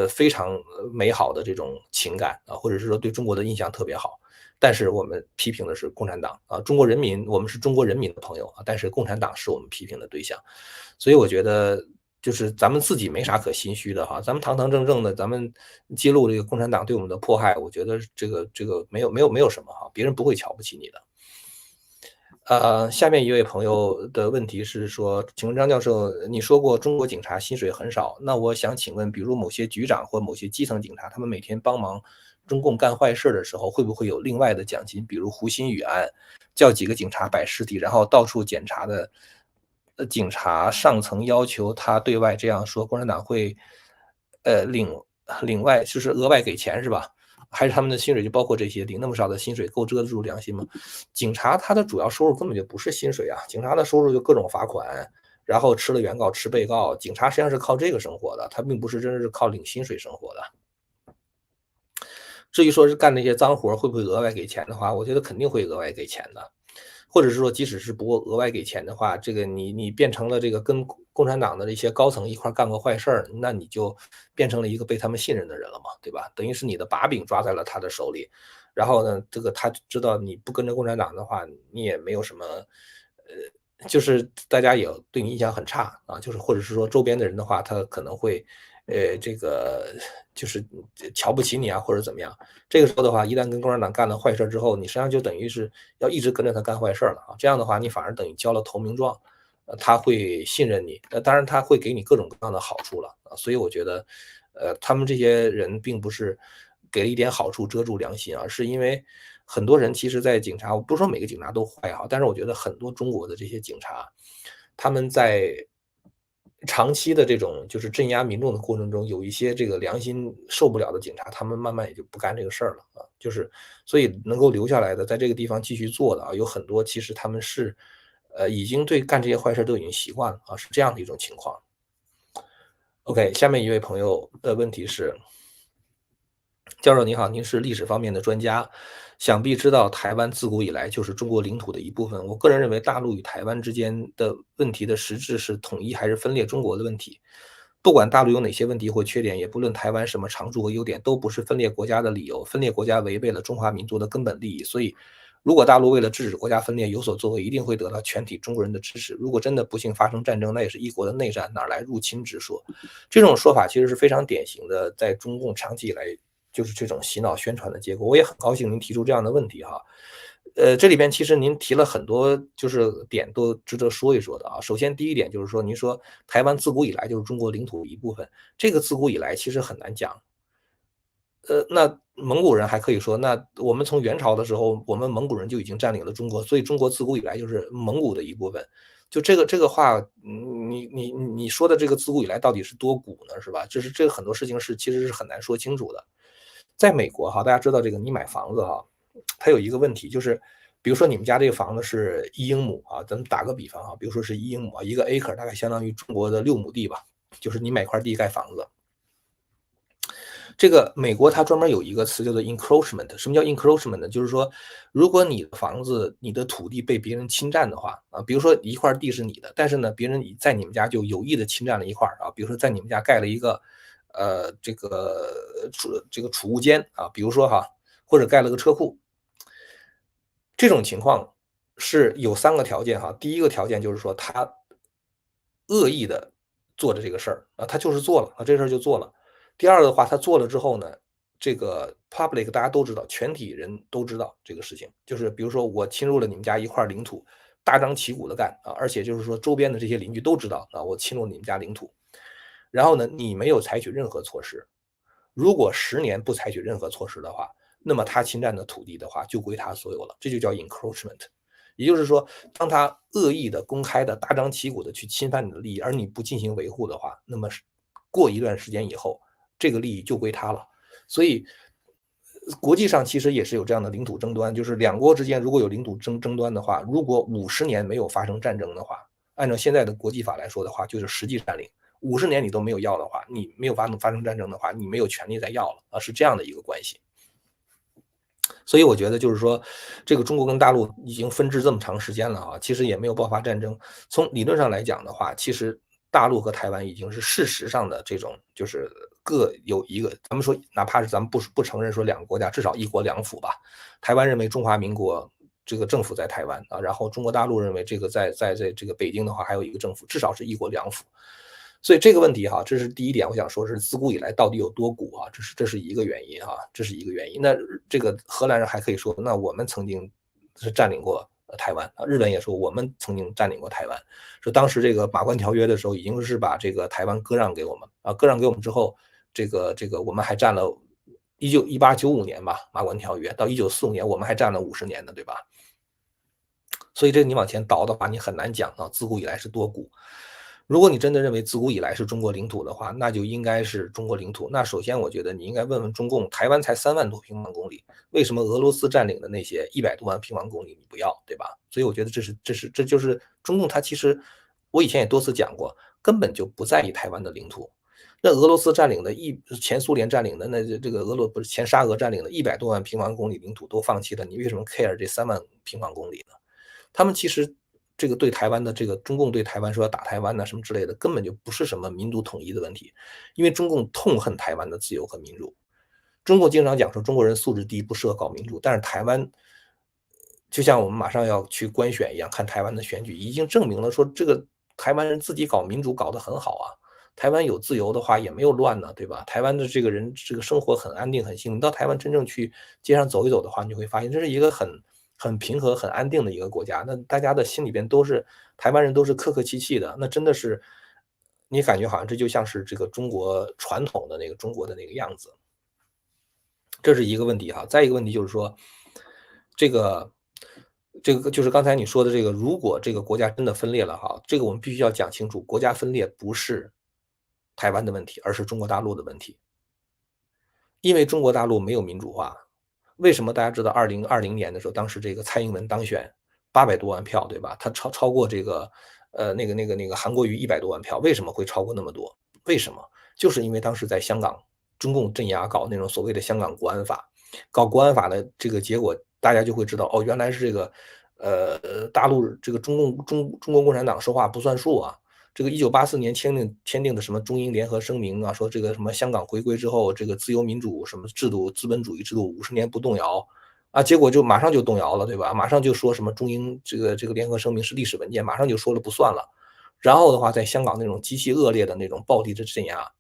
非常美好的这种情感啊，或者是说对中国的印象特别好。但是我们批评的是共产党啊，中国人民，我们是中国人民的朋友啊，但是共产党是我们批评的对象。所以我觉得就是咱们自己没啥可心虚的哈，咱们堂堂正正的，咱们揭露这个共产党对我们的迫害，我觉得这个没有什么哈，别人不会瞧不起你的。下面一位朋友的问题是说，请问张教授，你说过中国警察薪水很少，那我想请问，比如某些局长或某些基层警察，他们每天帮忙中共干坏事的时候，会不会有另外的奖金？比如胡鑫宇案，叫几个警察摆尸体，然后到处检查的，警察上层要求他对外这样说，共产党会，领外就是额外给钱是吧？还是他们的薪水就包括这些，领那么少的薪水够遮得住良心吗？警察他的主要收入根本就不是薪水啊，警察的收入就各种罚款，然后吃了原告吃被告，警察实际上是靠这个生活的，他并不是真是靠领薪水生活的。至于说是干那些脏活会不会额外给钱的话，我觉得肯定会额外给钱的。或者是说即使是不额外给钱的话，这个你变成了这个跟共产党的这些高层一块干过坏事儿，那你就变成了一个被他们信任的人了嘛，对吧？等于是你的把柄抓在了他的手里，然后呢，这个他知道你不跟着共产党的话，你也没有什么，就是大家也对你印象很差啊，就是或者是说周边的人的话，他可能会，这个就是瞧不起你啊，或者怎么样。这个时候的话，一旦跟共产党干了坏事之后，你实际上就等于是要一直跟着他干坏事了啊。这样的话，你反而等于交了投名状，他会信任你，当然他会给你各种各样的好处了啊。所以我觉得，他们这些人并不是给了一点好处遮住良心，而是因为很多人其实在警察，我不是说每个警察都坏哈，但是我觉得很多中国的这些警察，他们在长期的这种就是镇压民众的过程中，有一些这个良心受不了的警察，他们慢慢也就不干这个事儿了啊。就是所以能够留下来的，在这个地方继续做的啊，有很多其实他们是，已经对干这些坏事都已经习惯了啊，是这样的一种情况。OK，下面一位朋友的问题是，教授你好，您是历史方面的专家，想必知道台湾自古以来就是中国领土的一部分。我个人认为，大陆与台湾之间的问题的实质是统一还是分裂中国的问题。不管大陆有哪些问题或缺点，也不论台湾什么长处和优点，都不是分裂国家的理由。分裂国家违背了中华民族的根本利益，所以，如果大陆为了制止国家分裂有所作为，一定会得到全体中国人的支持。如果真的不幸发生战争，那也是一国的内战，哪来入侵之说？这种说法其实是非常典型的，在中共长期以来就是这种洗脑宣传的结果。我也很高兴您提出这样的问题哈。这里边其实您提了很多就是点都值得说一说的啊。首先第一点就是说，您说台湾自古以来就是中国领土的一部分，这个自古以来其实很难讲。那蒙古人还可以说，那我们从元朝的时候，我们蒙古人就已经占领了中国，所以中国自古以来就是蒙古的一部分。就这个话，你说的这个自古以来到底是多古呢？是吧？就是这个很多事情其实是很难说清楚的。在美国哈，大家知道这个你买房子哈，它有一个问题就是，比如说你们家这个房子是1英亩啊，咱们打个比方哈，比如说是1英亩啊，一个 acre 大概相当于中国的6亩地吧，就是你买块地盖房子。这个美国它专门有一个词叫做 encroachment，什么叫 encroachment 呢？就是说，如果你的房子、你的土地被别人侵占的话，啊，比如说一块地是你的，但是呢，别人在你们家就有意的侵占了一块啊，比如说在你们家盖了一个，这个储物间啊，比如说哈，或者盖了个车库，这种情况是有3个条件哈。第一个条件就是说他恶意的做的这个事儿啊，他就是做了啊，这事儿就做了。第二个的话，他做了之后呢，这个 public 大家都知道，全体人都知道这个事情，就是比如说我侵入了你们家一块领土，大张旗鼓的干啊，而且就是说周边的这些邻居都知道啊，我侵入你们家领土，然后呢，你没有采取任何措施，如果10年不采取任何措施的话，那么他侵占的土地的话就归他所有了，这就叫 encroachment。也就是说，当他恶意的、公开的、大张旗鼓的去侵犯你的利益，而你不进行维护的话，那么过一段时间以后，这个利益就归他了。所以，国际上其实也是有这样的领土争端，就是两国之间如果有领土争端的话，如果50年没有发生战争的话，按照现在的国际法来说的话，就是实际占领。50年你都没有要的话，你没有发生战争的话，你没有权利再要了啊，是这样的一个关系。所以我觉得就是说，这个中国跟大陆已经分治这么长时间了啊，其实也没有爆发战争。从理论上来讲的话，其实大陆和台湾已经是事实上的这种就是各有一个，咱们说哪怕是咱们不承认说两个国家，至少一国两府吧。台湾认为中华民国这个政府在台湾啊，然后中国大陆认为这个在这个北京的话还有一个政府，至少是一国两府。所以这个问题哈，这是第一点，我想说是自古以来到底有多古啊，这是一个原因啊，这是一个原因。那这个荷兰人还可以说，那我们曾经是占领过台湾啊，日本也说我们曾经占领过台湾，说当时这个马关条约的时候，已经是把这个台湾割让给我们啊，割让给我们之后，这个我们还占了1895年吧，马关条约到1945年，我们还占了50年呢，对吧？所以这你往前倒的话，你很难讲啊，自古以来是多古。如果你真的认为自古以来是中国领土的话，那就应该是中国领土。那首先我觉得你应该问问中共，台湾才3万多平方公里，为什么俄罗斯占领的那些100多万平方公里你不要，对吧？所以我觉得这就是中共他其实我以前也多次讲过，根本就不在意台湾的领土。那俄罗斯占领的前苏联占领的那这个不是前沙俄占领的100多万平方公里领土都放弃了，你为什么 care 这3万平方公里呢？他们其实这个对台湾的这个中共对台湾说要打台湾呐什么之类的，根本就不是什么民族统一的问题，因为中共痛恨台湾的自由和民主。中共经常讲说中国人素质低，不适合搞民主，但是台湾就像我们马上要去官选一样，看台湾的选举已经证明了说这个台湾人自己搞民主搞得很好啊。台湾有自由的话也没有乱呢，对吧？台湾的这个人这个生活很安定很幸福。你到台湾真正去街上走一走的话，你会发现这是一个很平和、很安定的一个国家。那大家的心里边都是台湾人都是客客气气的，那真的是你感觉好像这就像是这个中国传统的那个中国的那个样子。这是一个问题哈。再一个问题就是说，这个就是刚才你说的这个，如果这个国家真的分裂了哈，这个我们必须要讲清楚，国家分裂不是台湾的问题，而是中国大陆的问题。因为中国大陆没有民主化，为什么大家知道2020年的时候，当时这个蔡英文当选800多万票，对吧？他超过这个那个韩国瑜100多万票，为什么会超过那么多？为什么？就是因为当时在香港，中共镇压搞那种所谓的香港国安法，搞国安法的这个结果，大家就会知道哦，原来是这个大陆这个中国共产党说话不算数啊。这个1984年签订的什么中英联合声明啊，说这个什么香港回归之后，这个自由民主什么制度、资本主义制度50年不动摇啊，结果就马上就动摇了，对吧？马上就说什么中英这个联合声明是历史文件，马上就说了不算了。然后的话，在香港那种极其恶劣的那种暴力的镇压，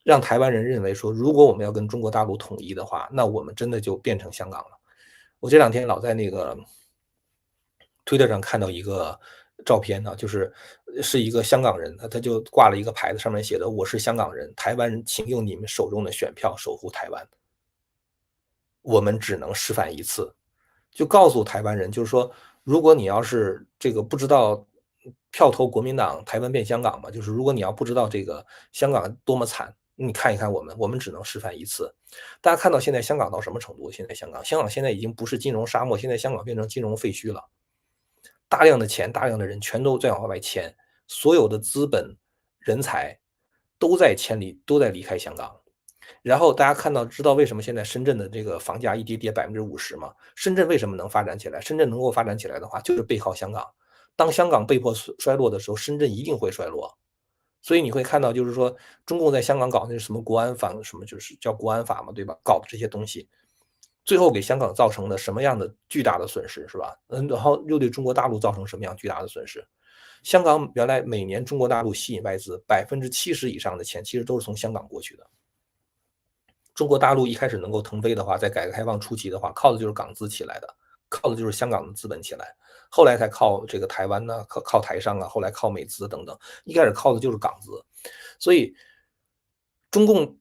让台湾人认为说，如果我们要跟中国大陆统一的话，那我们真的就变成香港了。我这两天老在那个推特上看到一个照片呢，是一个香港人，他就挂了一个牌子，上面写的“我是香港人，台湾人，请用你们手中的选票守护台湾，我们只能示范一次”，就告诉台湾人，就是说，如果你要是这个不知道票投国民党，台湾变香港嘛，就是如果你要不知道这个香港多么惨，你看一看我们，我们只能示范一次。大家看到现在香港到什么程度？现在香港现在已经不是金融沙漠，现在香港变成金融废墟了。大量的钱、大量的人全都在往外迁，所有的资本、人才都在离开香港。然后大家知道为什么现在深圳的这个房价一跌50%吗？深圳为什么能发展起来？深圳能够发展起来的话，就是背靠香港。当香港被迫衰落的时候，深圳一定会衰落。所以你会看到，就是说中共在香港搞那什么国安法，什么就是叫国安法嘛，对吧？搞的这些东西，最后给香港造成了什么样的巨大的损失，是吧？然后又对中国大陆造成什么样巨大的损失？香港原来每年中国大陆吸引外资70%以上的钱，其实都是从香港过去的。中国大陆一开始能够腾飞的话，在改革开放初期的话，靠的就是港资起来的，靠的就是香港的资本起来，后来才靠这个台湾呢，靠台商啊，后来靠美资等等，一开始靠的就是港资。所以中共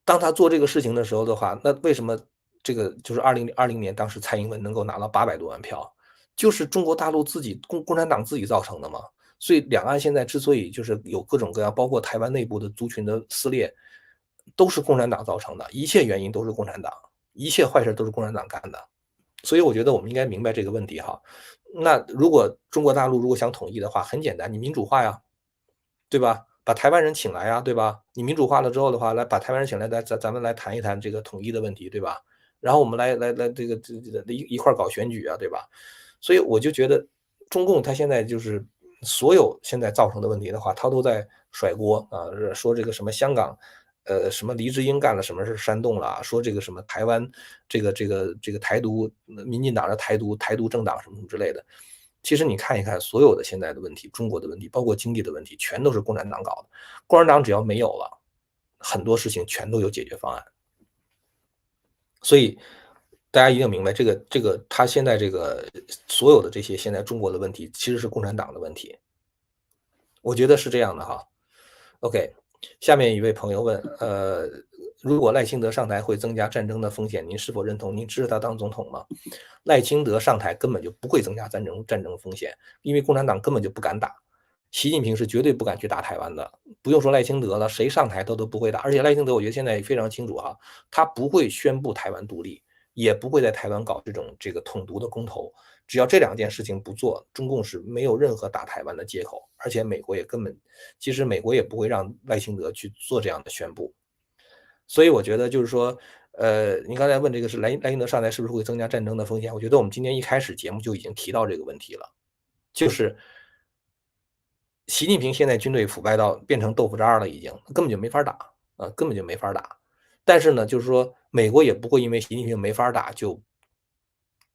当他做这个事情的时候的话，那为什么这个就是2020年当时蔡英文能够拿到800多万票，就是中国大陆自己共产党自己造成的嘛。所以两岸现在之所以就是有各种各样，包括台湾内部的族群的撕裂，都是共产党造成的，一切原因都是共产党，一切坏事都是共产党干的。所以我觉得我们应该明白这个问题哈。那如果中国大陆如果想统一的话，很简单，你民主化呀，对吧？把台湾人请来呀，对吧？你民主化了之后的话，来把台湾人请来，咱们来谈一谈这个统一的问题，对吧？然后我们来这个一块搞选举啊，对吧？所以我就觉得中共他现在就是所有现在造成的问题的话，他都在甩锅啊，说这个什么香港，什么黎智英干了什么是煽动了啊，说这个什么台湾这个台独，民进党的台独政党什么什么之类的。其实你看一看所有的现在的问题，中国的问题，包括经济的问题，全都是共产党搞的。共产党只要没有了，很多事情全都有解决方案。所以大家一定明白，这个他现在这个所有的这些现在中国的问题，其实是共产党的问题。我觉得是这样的哈。OK，下面一位朋友问，如果赖清德上台会增加战争的风险，您是否认同？您支持他当总统吗？赖清德上台根本就不会增加战争风险，因为共产党根本就不敢打，习近平是绝对不敢去打台湾的。不用说赖清德了，谁上台他都不会打。而且赖清德我觉得现在非常清楚哈，他不会宣布台湾独立，也不会在台湾搞这个统独的公投。只要这两件事情不做，中共是没有任何打台湾的借口，而且美国也根本，其实美国也不会让赖清德去做这样的宣布。所以我觉得就是说，您刚才问这个是赖清德上台是不是会增加战争的风险？我觉得我们今天一开始节目就已经提到这个问题了，就是习近平现在军队腐败到变成豆腐渣了，已经根本就没法打啊，根本就没法打。但是呢，就是说美国也不会因为习近平没法打就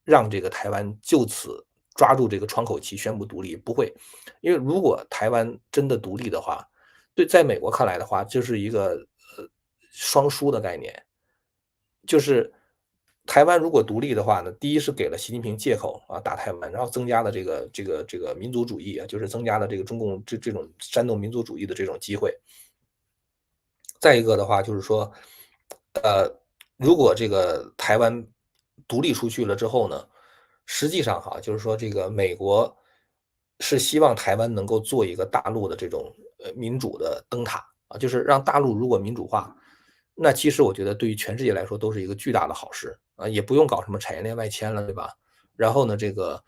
让这个台湾就此抓住这个窗口期宣布独立，不会。因为如果台湾真的独立的话，在美国看来的话，就是一个双输的概念。就是台湾如果独立的话呢，第一是给了习近平借口啊打台湾，然后增加了这个民族主义啊，就是增加了这个中共这种煽动民族主义的这种机会。再一个的话就是说，如果这个台湾独立出去了之后呢，实际上哈，就是说这个美国是希望台湾能够做一个大陆的这种民主的灯塔啊，就是让大陆如果民主化，那其实我觉得对于全世界来说都是一个巨大的好事啊，也不用搞什么产业链外迁了，对吧？然后呢，这个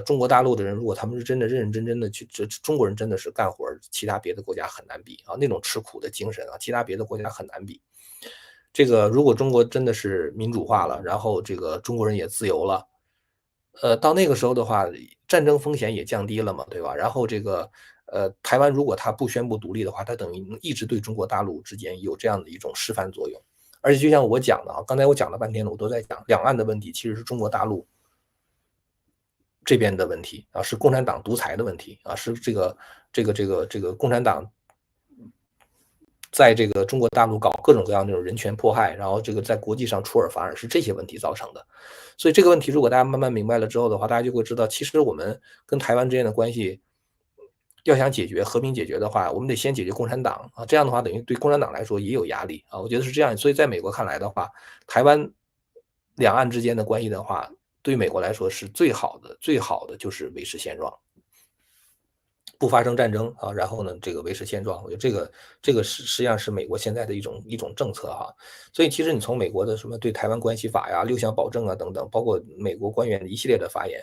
中国大陆的人如果他们是真的认认真真的去，中国人真的是干活其他别的国家很难比啊，那种吃苦的精神啊，其他别的国家很难比。这个如果中国真的是民主化了，然后这个中国人也自由了，到那个时候的话，战争风险也降低了嘛，对吧？然后这个台湾如果他不宣布独立的话，它等于能一直对中国大陆之间有这样的一种示范作用。而且就像我讲的啊，刚才我讲了半天了，我都在讲两岸的问题，其实是中国大陆这边的问题啊，是共产党独裁的问题啊，是这个共产党在这个中国大陆搞各种各样那种人权迫害，然后这个在国际上出尔反尔，是这些问题造成的。所以这个问题如果大家慢慢明白了之后的话，大家就会知道，其实我们跟台湾之间的关系要想解决和平解决的话，我们得先解决共产党啊，这样的话等于对共产党来说也有压力啊，我觉得是这样。所以在美国看来的话，台湾两岸之间的关系的话，对美国来说是最好的就是维持现状。不发生战争啊，然后呢，这个维持现状，我觉得这个实际上是美国现在的一种政策哈。所以其实你从美国的什么对台湾关系法呀、六项保证啊等等，包括美国官员的一系列的发言，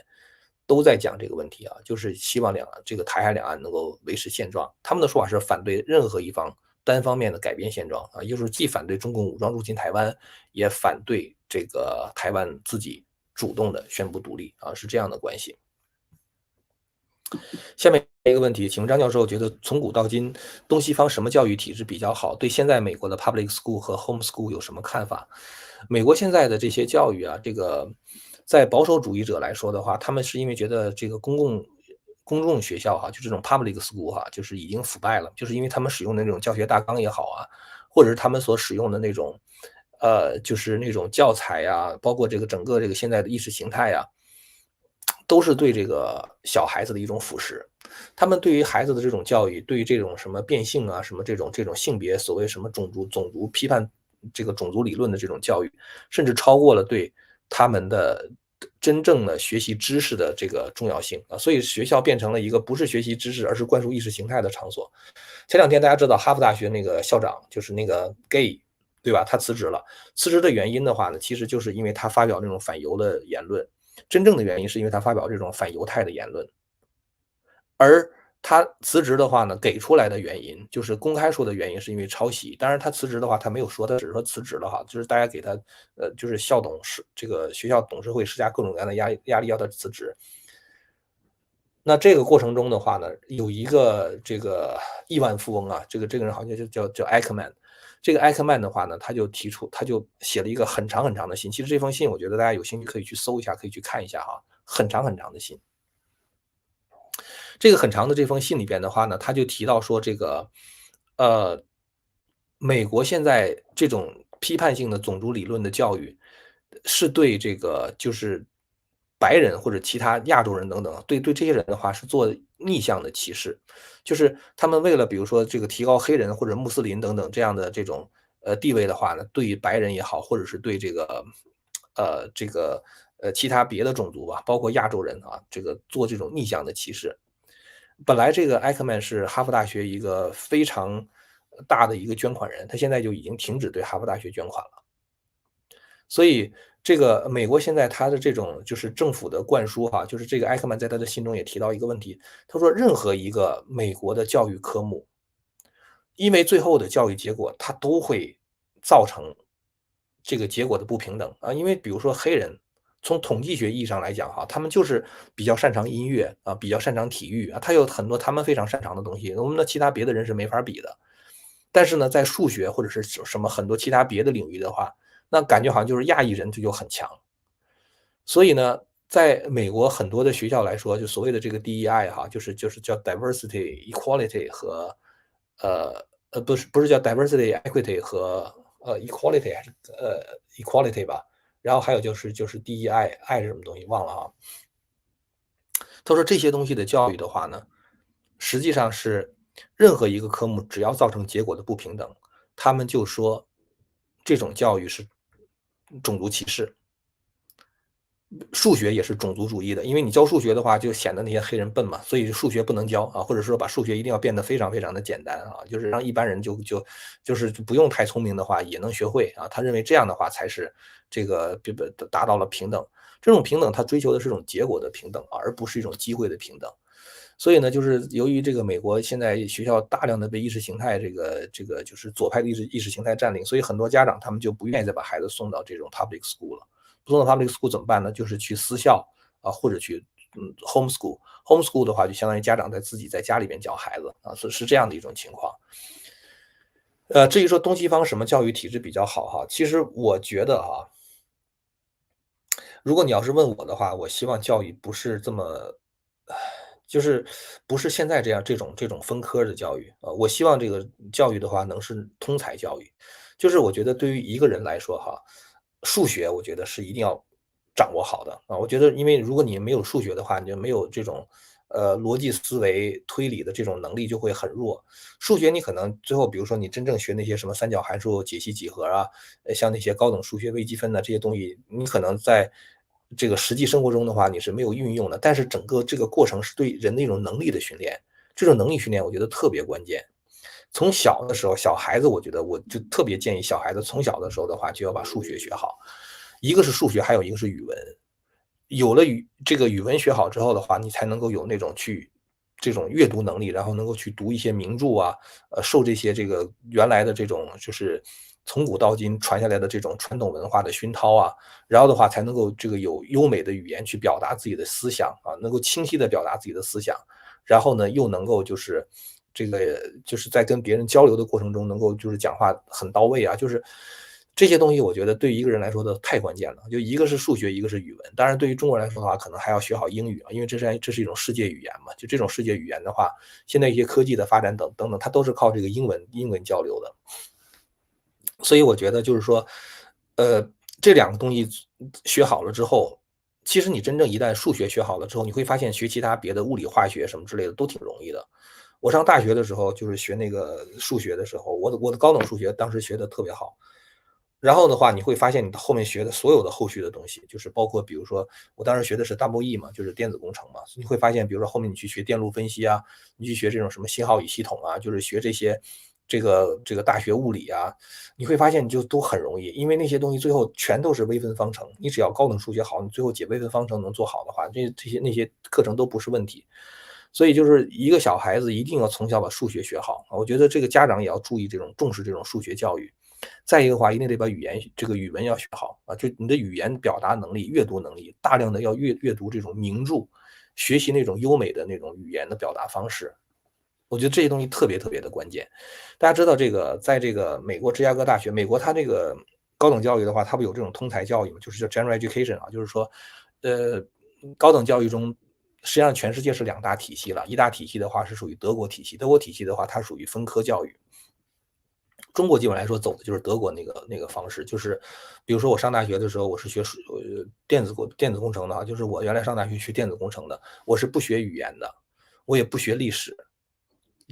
都在讲这个问题啊，就是希望这个台海两岸能够维持现状。他们的说法是反对任何一方单方面的改变现状啊，也就是既反对中共武装入侵台湾，也反对这个台湾自己主动的宣布独立啊，是这样的关系。下面一个问题，请问张教授觉得从古到今，东西方什么教育体制比较好？对现在美国的 public school 和 home school 有什么看法？美国现在的这些教育啊，这个在保守主义者来说的话，他们是因为觉得这个公共学校哈，就这种 public school 哈，就是已经腐败了，就是因为他们使用的那种教学大纲也好啊，或者是他们所使用的那种就是那种教材呀，包括这个整个这个现在的意识形态呀，都是对这个小孩子的一种腐蚀。他们对于孩子的这种教育，对于这种什么变性啊，什么这种性别，所谓什么种族批判这个种族理论的这种教育，甚至超过了对他们的真正的学习知识的这个重要性啊。所以学校变成了一个不是学习知识，而是灌输意识形态的场所。前两天大家知道哈佛大学那个校长就是那个 gay，对吧？他辞职了。辞职的原因的话呢，其实就是因为他发表那种反犹的言论。真正的原因是因为他发表这种反犹太的言论。而他辞职的话呢，给出来的原因就是公开说的原因是因为抄袭。当然他辞职的话，他没有说，他只是说辞职了哈，就是大家给他就是校董事这个学校董事会施加各种各样的压力要他辞职。那这个过程中的话呢，有一个这个亿万富翁啊，这个人好像叫艾克曼。这个艾克曼的话呢，他就写了一个很长很长的信。其实这封信我觉得大家有兴趣可以去搜一下，可以去看一下哈，很长很长的信。这个很长的这封信里边的话呢，他就提到说这个，呃，美国现在这种批判性的种族理论的教育，是对这个就是白人或者其他亚洲人等等，对这些人的话是做逆向的歧视。就是他们为了比如说这个提高黑人或者穆斯林等等这样的这种地位的话呢，对白人也好，或者是对这个其他别的种族吧，包括亚洲人啊，这个做这种逆向的歧视。本来这个艾克曼是哈佛大学一个非常大的一个捐款人，他现在就已经停止对哈佛大学捐款了。所以这个美国现在他的这种就是政府的灌输哈，就是这个艾克曼在他的信中也提到一个问题，他说任何一个美国的教育科目，因为最后的教育结果，它都会造成这个结果的不平等啊。因为比如说黑人，从统计学意义上来讲哈，他们就是比较擅长音乐啊，比较擅长体育啊，他有很多他们非常擅长的东西，我们的其他别的人是没法儿比的。但是呢，在数学或者是什么很多其他别的领域的话，那感觉好像就是亚裔人就很强。所以呢，在美国很多的学校来说，就所谓的这个 DEI 哈，就是叫 diversity、equality 和不是叫 diversity、equity 和equality 还是equality 吧？然后还有就是 DEI，爱是什么东西忘了啊？他说这些东西的教育的话呢，实际上是任何一个科目只要造成结果的不平等，他们就说这种教育是种族歧视。数学也是种族主义的，因为你教数学的话，就显得那些黑人笨嘛，所以数学不能教啊，或者说把数学一定要变得非常非常的简单啊，就是让一般人就是不用太聪明的话也能学会啊。他认为这样的话才是这个达到了平等。这种平等，他追求的是一种结果的平等啊，而不是一种机会的平等。所以呢，就是由于这个美国现在学校大量的被意识形态这个就是左派的意识形态占领，所以很多家长他们就不愿意再把孩子送到这种 public school 了。不送到 public school 怎么办呢？就是去私校啊，或者去homeschool。homeschool 的话，就相当于家长自己在家里边教孩子啊，是这样的一种情况。至于说东西方什么教育体制比较好哈，其实我觉得哈，如果你要是问我的话，我希望教育不是这么，就是不是现在这种分科的教育啊。我希望这个教育的话能是通才教育，就是我觉得对于一个人来说哈，数学我觉得是一定要掌握好的啊。我觉得，因为如果你没有数学的话，你就没有这种逻辑思维、推理的这种能力就会很弱。数学你可能最后，比如说你真正学那些什么三角函数、解析几何啊，像那些高等数学、微积分的这些东西，你可能在这个实际生活中的话，你是没有运用的。但是整个这个过程是对人的一种能力的训练，这种能力训练我觉得特别关键。从小的时候，小孩子我觉得我就特别建议小孩子从小的时候的话就要把数学学好，一个是数学，还有一个是语文。有了这个语文学好之后的话，你才能够有那种这种阅读能力，然后能够去读一些名著啊，受这些这个原来的这种就是从古到今传下来的这种传统文化的熏陶啊，然后的话才能够这个有优美的语言去表达自己的思想啊，能够清晰的表达自己的思想，然后呢又能够就是这个就是在跟别人交流的过程中能够就是讲话很到位啊，就是这些东西我觉得对一个人来说的太关键了，就一个是数学，一个是语文。当然对于中国人来说的话，可能还要学好英语啊，因为这是一种世界语言嘛，就这种世界语言的话，现在一些科技的发展等等，它都是靠这个英文交流的。所以我觉得就是说，呃，这两个东西学好了之后，其实你真正一旦数学学好了之后，你会发现学其他别的物理、化学什么之类的都挺容易的。我上大学的时候，就是学那个数学的时候，我的高等数学当时学的特别好。然后的话，你会发现你后面学的所有的后续的东西，就是包括比如说我当时学的是 Double E 嘛，就是电子工程嘛，你会发现，比如说后面你去学电路分析啊，你去学这种什么信号与系统啊，就是学这些这个大学物理啊，你会发现你就都很容易，因为那些东西最后全都是微分方程，你只要高等数学好，你最后解微分方程能做好的话，这些那些课程都不是问题。所以就是一个小孩子一定要从小把数学学好，我觉得这个家长也要注意这种重视这种数学教育。再一个的话，一定得把这个语文要学好啊，就你的语言表达能力、阅读能力，大量的要阅读这种名著，学习那种优美的那种语言的表达方式。我觉得这些东西特别特别的关键。大家知道这个在这个美国芝加哥大学，美国它这个高等教育的话，它不有这种通才教育嘛，就是叫 general education 啊，就是说，呃，高等教育中实际上全世界是两大体系了，一大体系的话是属于德国体系，德国体系的话它属于分科教育。中国基本来说走的就是德国那个方式，就是比如说我上大学的时候，我是学电子工程的啊，就是我原来上大学学电子工程的，我是不学语言的，我也不学历史，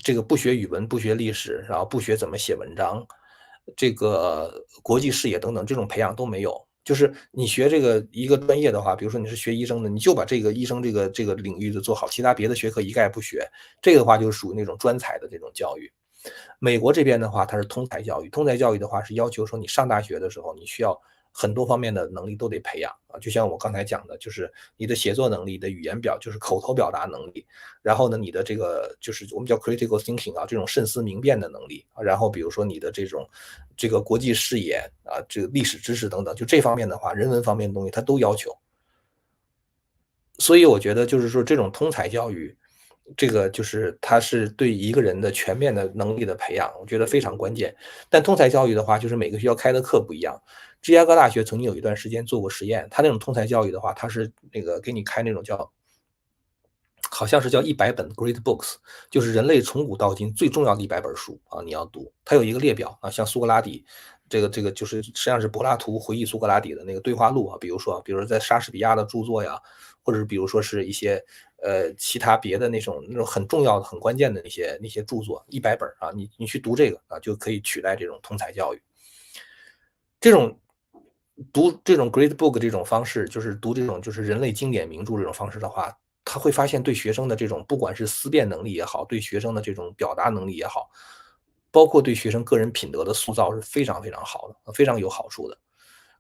这个不学语文，不学历史，然后不学怎么写文章，这个国际视野等等这种培养都没有。就是你学这个一个专业的话，比如说你是学医生的，你就把这个医生这个领域的做好，其他别的学科一概不学。这个的话就是属于那种专才的这种教育。美国这边的话，它是通才教育，通才教育的话是要求说你上大学的时候，你需要很多方面的能力都得培养啊，就像我刚才讲的，就是你的写作能力、你的语言就是口头表达能力，然后呢，你的这个就是我们叫 critical thinking 啊，这种慎思明辨的能力啊，然后比如说你的这个国际视野啊，这个历史知识等等，就这方面的话，人文方面的东西它都要求。所以我觉得就是说这种通才教育，这个就是它是对一个人的全面的能力的培养，我觉得非常关键。但通才教育的话，就是每个学校开的课不一样。芝加哥大学曾经有一段时间做过实验，它那种通才教育的话，它是那个给你开那种好像是叫100本 Great Books，就是人类从古到今最重要的100本书啊，你要读。它有一个列表啊，像苏格拉底，这个就是实际上是柏拉图回忆苏格拉底的那个对话录啊，比如说在莎士比亚的著作呀，或者比如说是一些其他别的那种很重要的、很关键的那些著作100本啊，你去读这个啊，就可以取代这种通才教育。这种读这种 Great Book 这种方式，就是读这种就是人类经典名著这种方式的话，他会发现对学生的这种不管是思辨能力也好，对学生的这种表达能力也好，包括对学生个人品德的塑造是非常非常好的，非常有好处的。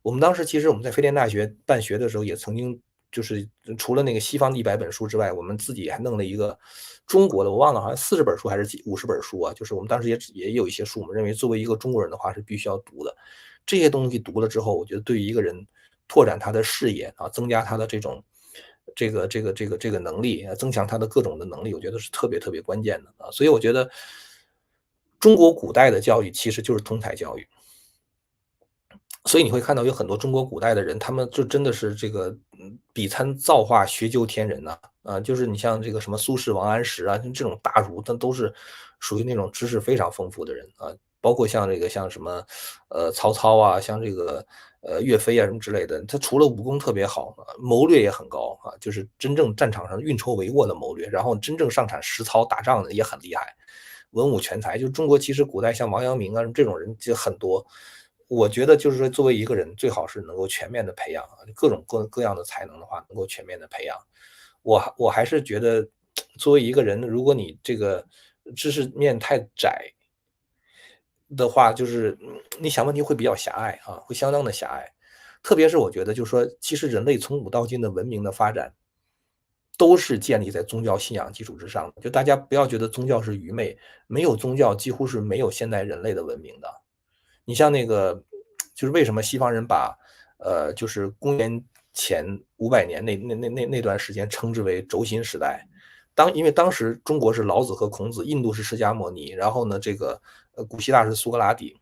我们当时其实我们在飞天大学办学的时候，也曾经就是除了那个西方的100本书之外，我们自己还弄了一个中国的，我忘了好像40本书还是50本书啊，就是我们当时也有一些书，我们认为作为一个中国人的话是必须要读的。这些东西读了之后，我觉得对于一个人拓展他的视野啊，增加他的这种这个能力，增强他的各种的能力，我觉得是特别特别关键的啊。所以我觉得中国古代的教育其实就是通才教育。所以你会看到有很多中国古代的人，他们就真的是这个，笔参造化，学究天人呐。就是你像这个什么苏轼、王安石啊，这种大儒，他都是属于那种知识非常丰富的人啊。包括像什么，曹操啊，像这个，岳飞啊什么之类的，他除了武功特别好啊，谋略也很高啊，就是真正战场上运筹帷幄的谋略，然后真正上场实操打仗的也很厉害。文武全才，就中国其实古代像王阳明啊这种人就很多。我觉得就是说作为一个人，最好是能够全面的培养啊，各种各样的才能的话，能够全面的培养。我还是觉得作为一个人，如果你这个知识面太窄的话，就是你想问题会比较狭隘啊，会相当的狭隘。特别是我觉得就是说，其实人类从古到今的文明的发展，都是建立在宗教信仰基础之上的。就大家不要觉得宗教是愚昧，没有宗教几乎是没有现代人类的文明的。你像那个，就是为什么西方人把就是公元前500年那段时间称之为轴心时代。因为当时中国是老子和孔子，印度是释迦牟尼，然后呢，这个古希腊是苏格拉底，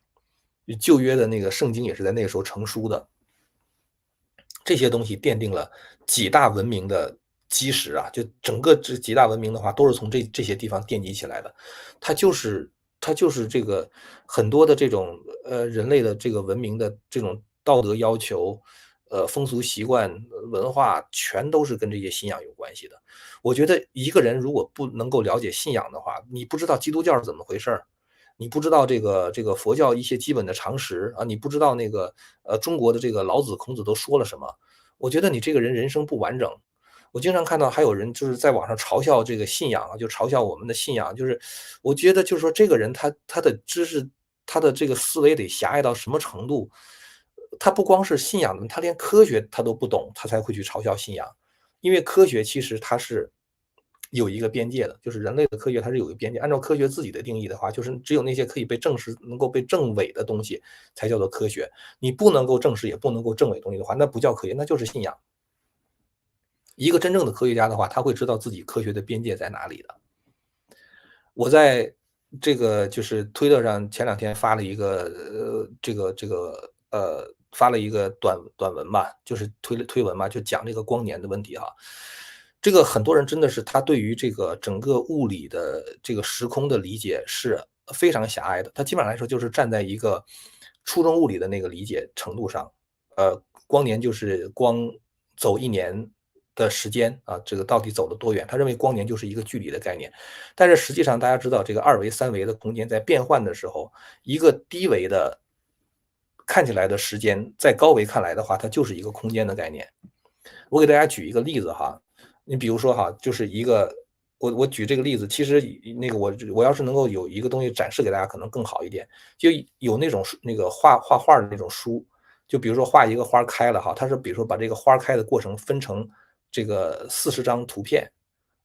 旧约的那个圣经也是在那个时候成书的。这些东西奠定了几大文明的基石啊，就整个这几大文明的话，都是从这些地方奠基起来的。它就是它就是这个很多的这种人类的这个文明的这种道德要求，风俗习惯、文化，全都是跟这些信仰有关系的。我觉得一个人如果不能够了解信仰的话，你不知道基督教是怎么回事儿，你不知道这个佛教一些基本的常识啊，你不知道那个中国的这个老子、孔子都说了什么，我觉得你这个人生不完整。我经常看到还有人就是在网上嘲笑这个信仰啊，就嘲笑我们的信仰，就是我觉得就是说这个人他的知识，他的这个思维得狭隘到什么程度？他不光是信仰的，他连科学他都不懂，他才会去嘲笑信仰。因为科学其实它是有一个边界的，就是人类的科学它是有一个边界。按照科学自己的定义的话，就是只有那些可以被证实、能够被证伪的东西才叫做科学。你不能够证实，也不能够证伪东西的话，那不叫科学，那就是信仰。一个真正的科学家的话，他会知道自己科学的边界在哪里的。我在这个就是推特上前2天发了一个发了一个短文吧，就是推文嘛，就讲这个光年的问题哈。这个很多人真的是他对于这个整个物理的这个时空的理解是非常狭隘的，他基本上来说就是站在一个初中物理的那个理解程度上，光年就是光走1年的时间啊，这个到底走了多远？他认为光年就是一个距离的概念。但是实际上大家知道这个2维、3维的空间在变换的时候，一个低维的看起来的时间，在高维看来的话，它就是一个空间的概念。我给大家举一个例子哈，你比如说哈，就是一个我举这个例子，其实那个我要是能够有一个东西展示给大家可能更好一点，就有那种那个画的那种书，就比如说画一个花开了哈，它是比如说把这个花开的过程分成这个40张图片，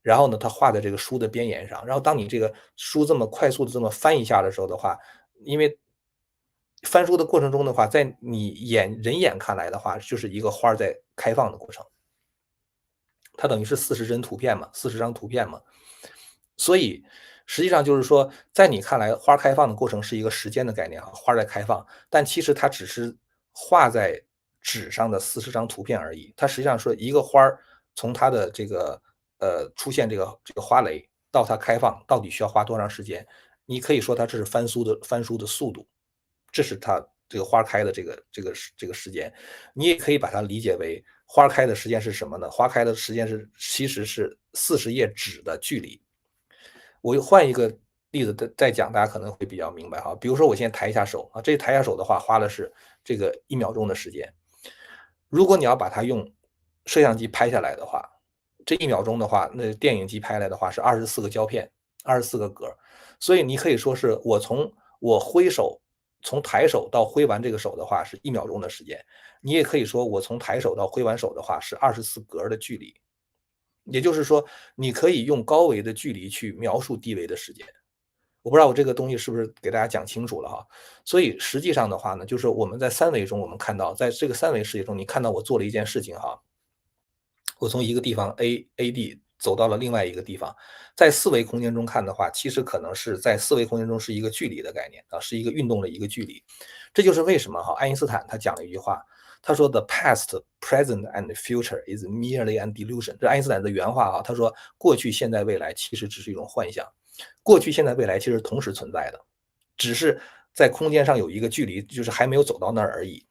然后呢，它画在这个书的边沿上，然后当你这个书这么快速的这么翻一下的时候的话，因为翻书的过程中的话，在你人眼看来的话，就是一个花儿在开放的过程。它等于是40帧图片嘛40张图片嘛。所以实际上就是说，在你看来花开放的过程是一个时间的概念啊，花在开放，但其实它只是画在纸上的40张图片而已。它实际上说一个花儿从它的这个出现这个花蕾到它开放，到底需要花多长时间？你可以说它这是翻书的速度，这是它这个花开的这个时间。你也可以把它理解为花开的时间是什么呢？花开的时间其实是40页纸的距离。我换一个例子再讲，大家可能会比较明白哈。比如说我现在抬一下手啊，这抬一下手的话，花的是这个1秒钟的时间。如果你要把它用摄像机拍下来的话，这1秒钟的话，那电影机拍来的话是24个胶片24个格。所以你可以说是我挥手，从抬手到挥完这个手的话是1秒钟的时间，你也可以说我从抬手到挥完手的话是24格的距离。也就是说，你可以用高维的距离去描述低维的时间。我不知道我这个东西是不是给大家讲清楚了哈。所以实际上的话呢，就是我们在3维中，我们看到在这个3维世界中，你看到我做了一件事情哈，我从一个地方 A 地走到了另外一个地方，在4维空间中看的话，其实可能是在4维空间中是一个距离的概念啊，是一个运动的一个距离。这就是为什么哈，爱因斯坦他讲了一句话，他说 "The past, present and future is merely an delusion"，这是爱因斯坦的原话啊。他说过去、现在、未来其实只是一种幻象，过去、现在、未来其实同时存在的，只是在空间上有一个距离，就是还没有走到那儿而已。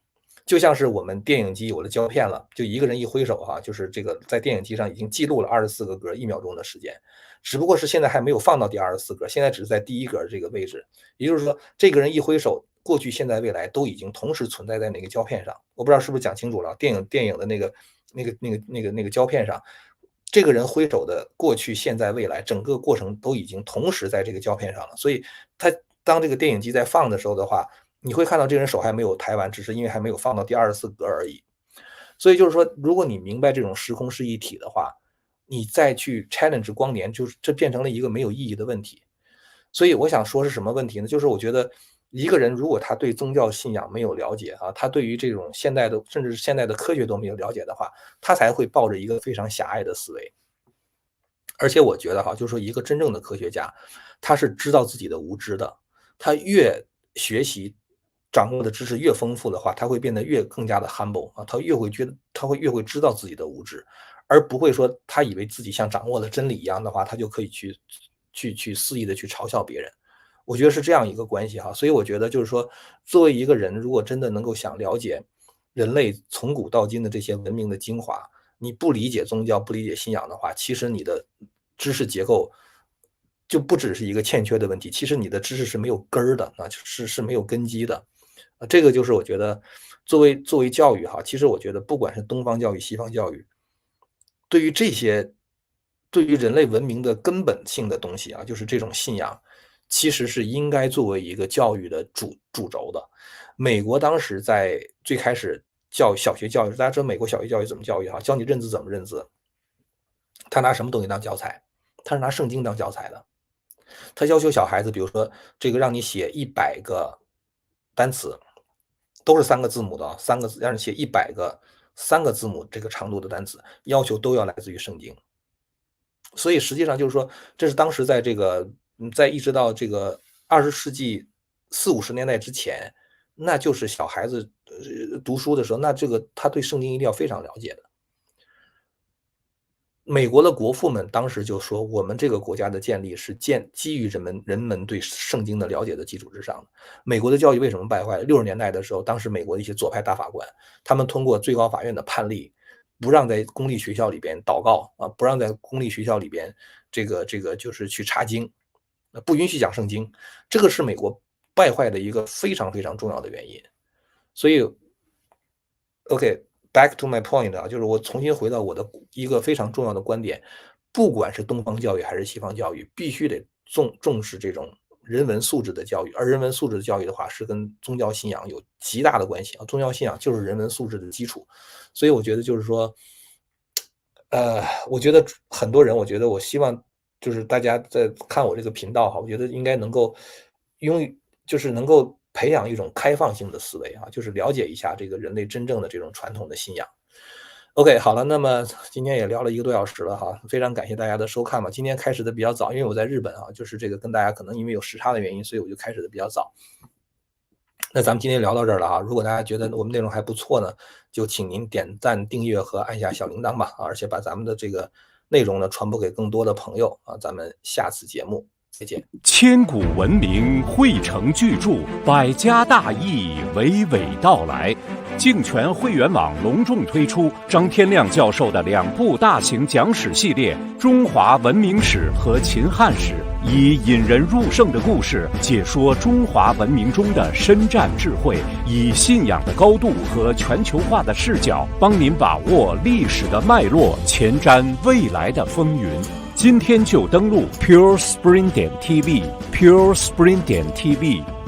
就像是我们电影机有了胶片了，就一个人一挥手哈，就是这个在电影机上已经记录了24个格1秒钟的时间，只不过是现在还没有放到第24格，现在只是在第1格这个位置。也就是说，这个人一挥手，过去、现在、未来都已经同时存在在那个胶片上。我不知道是不是讲清楚了，电影的那个胶片上，这个人挥手的过去、现在、未来整个过程都已经同时在这个胶片上了。所以他当这个电影机在放的时候的话，你会看到这个人手还没有抬完，只是因为还没有放到第24格而已。所以就是说，如果你明白这种时空是一体的话，你再去 challenge 光年，就是这变成了一个没有意义的问题。所以我想说是什么问题呢？就是我觉得一个人如果他对宗教信仰没有了解啊，他对于这种现代的甚至是现代的科学都没有了解的话，他才会抱着一个非常狭隘的思维。而且我觉得哈，就是说一个真正的科学家，他是知道自己的无知的。他越学习，掌握的知识越丰富的话，他会变得更加的 humble 啊，他会越会知道自己的无知，而不会说他以为自己像掌握了真理一样的话，他就可以去肆意的去嘲笑别人。我觉得是这样一个关系哈。所以我觉得就是说，作为一个人，如果真的能够想了解人类从古到今的这些文明的精华，你不理解宗教、不理解信仰的话，其实你的知识结构就不只是一个欠缺的问题，其实你的知识是没有根儿的啊，是没有根基的。这个就是我觉得作为教育哈，其实我觉得不管是东方教育、西方教育，对于这些对于人类文明的根本性的东西啊，就是这种信仰，其实是应该作为一个教育的主轴的。美国当时在最开始小学教育，大家知道美国小学教育怎么教育哈，教你认字怎么认字，他拿什么东西当教材？他是拿圣经当教材的。他要求小孩子，比如说这个让你写100个单词，都是3个字母的啊，3个字让你写100个3个字母这个长度的单词，要求都要来自于圣经。所以实际上就是说，这是当时在这个在一直到这个20世纪40、50年代之前，那就是小孩子读书的时候，那这个他对圣经一定要非常了解的。美国的国父们当时就说，我们这个国家的建立是基于人们对圣经的了解的基础之上的。美国的教育为什么败坏？60年代的时候，当时美国的一些左派大法官，他们通过最高法院的判例，不让在公立学校里边祷告啊，不让在公立学校里边这个就是去查经，不允许讲圣经，这个是美国败坏的一个非常非常重要的原因。所以 OK，back to my point 啊，就是我重新回到我的一个非常重要的观点，不管是东方教育还是西方教育，必须得重视这种人文素质的教育，而人文素质的教育的话，是跟宗教信仰有极大的关系啊，宗教信仰就是人文素质的基础。所以我觉得就是说，我觉得很多人，我希望就是大家在看我这个频道哈，我觉得应该能够就是能够培养一种开放性的思维啊，就是了解一下这个人类真正的这种传统的信仰。OK，好了，那么今天也聊了1个多小时了哈，非常感谢大家的收看吧。今天开始的比较早，因为我在日本啊，就是这个跟大家可能因为有时差的原因，所以我就开始的比较早。那咱们今天聊到这儿了哈，如果大家觉得我们内容还不错呢，就请您点赞、订阅和按下小铃铛吧，而且把咱们的这个内容呢传播给更多的朋友啊。咱们下次节目再见。千古文明汇成巨著，百家大义娓娓道来。净泉会员网隆重推出张天亮教授的2部大型讲史系列《中华文明史》和《秦汉史》，以引人入胜的故事解说中华文明中的深战智慧，以信仰的高度和全球化的视角，帮您把握历史的脉络，前瞻未来的风云。今天就登录 purespring.tv，purespring.tv。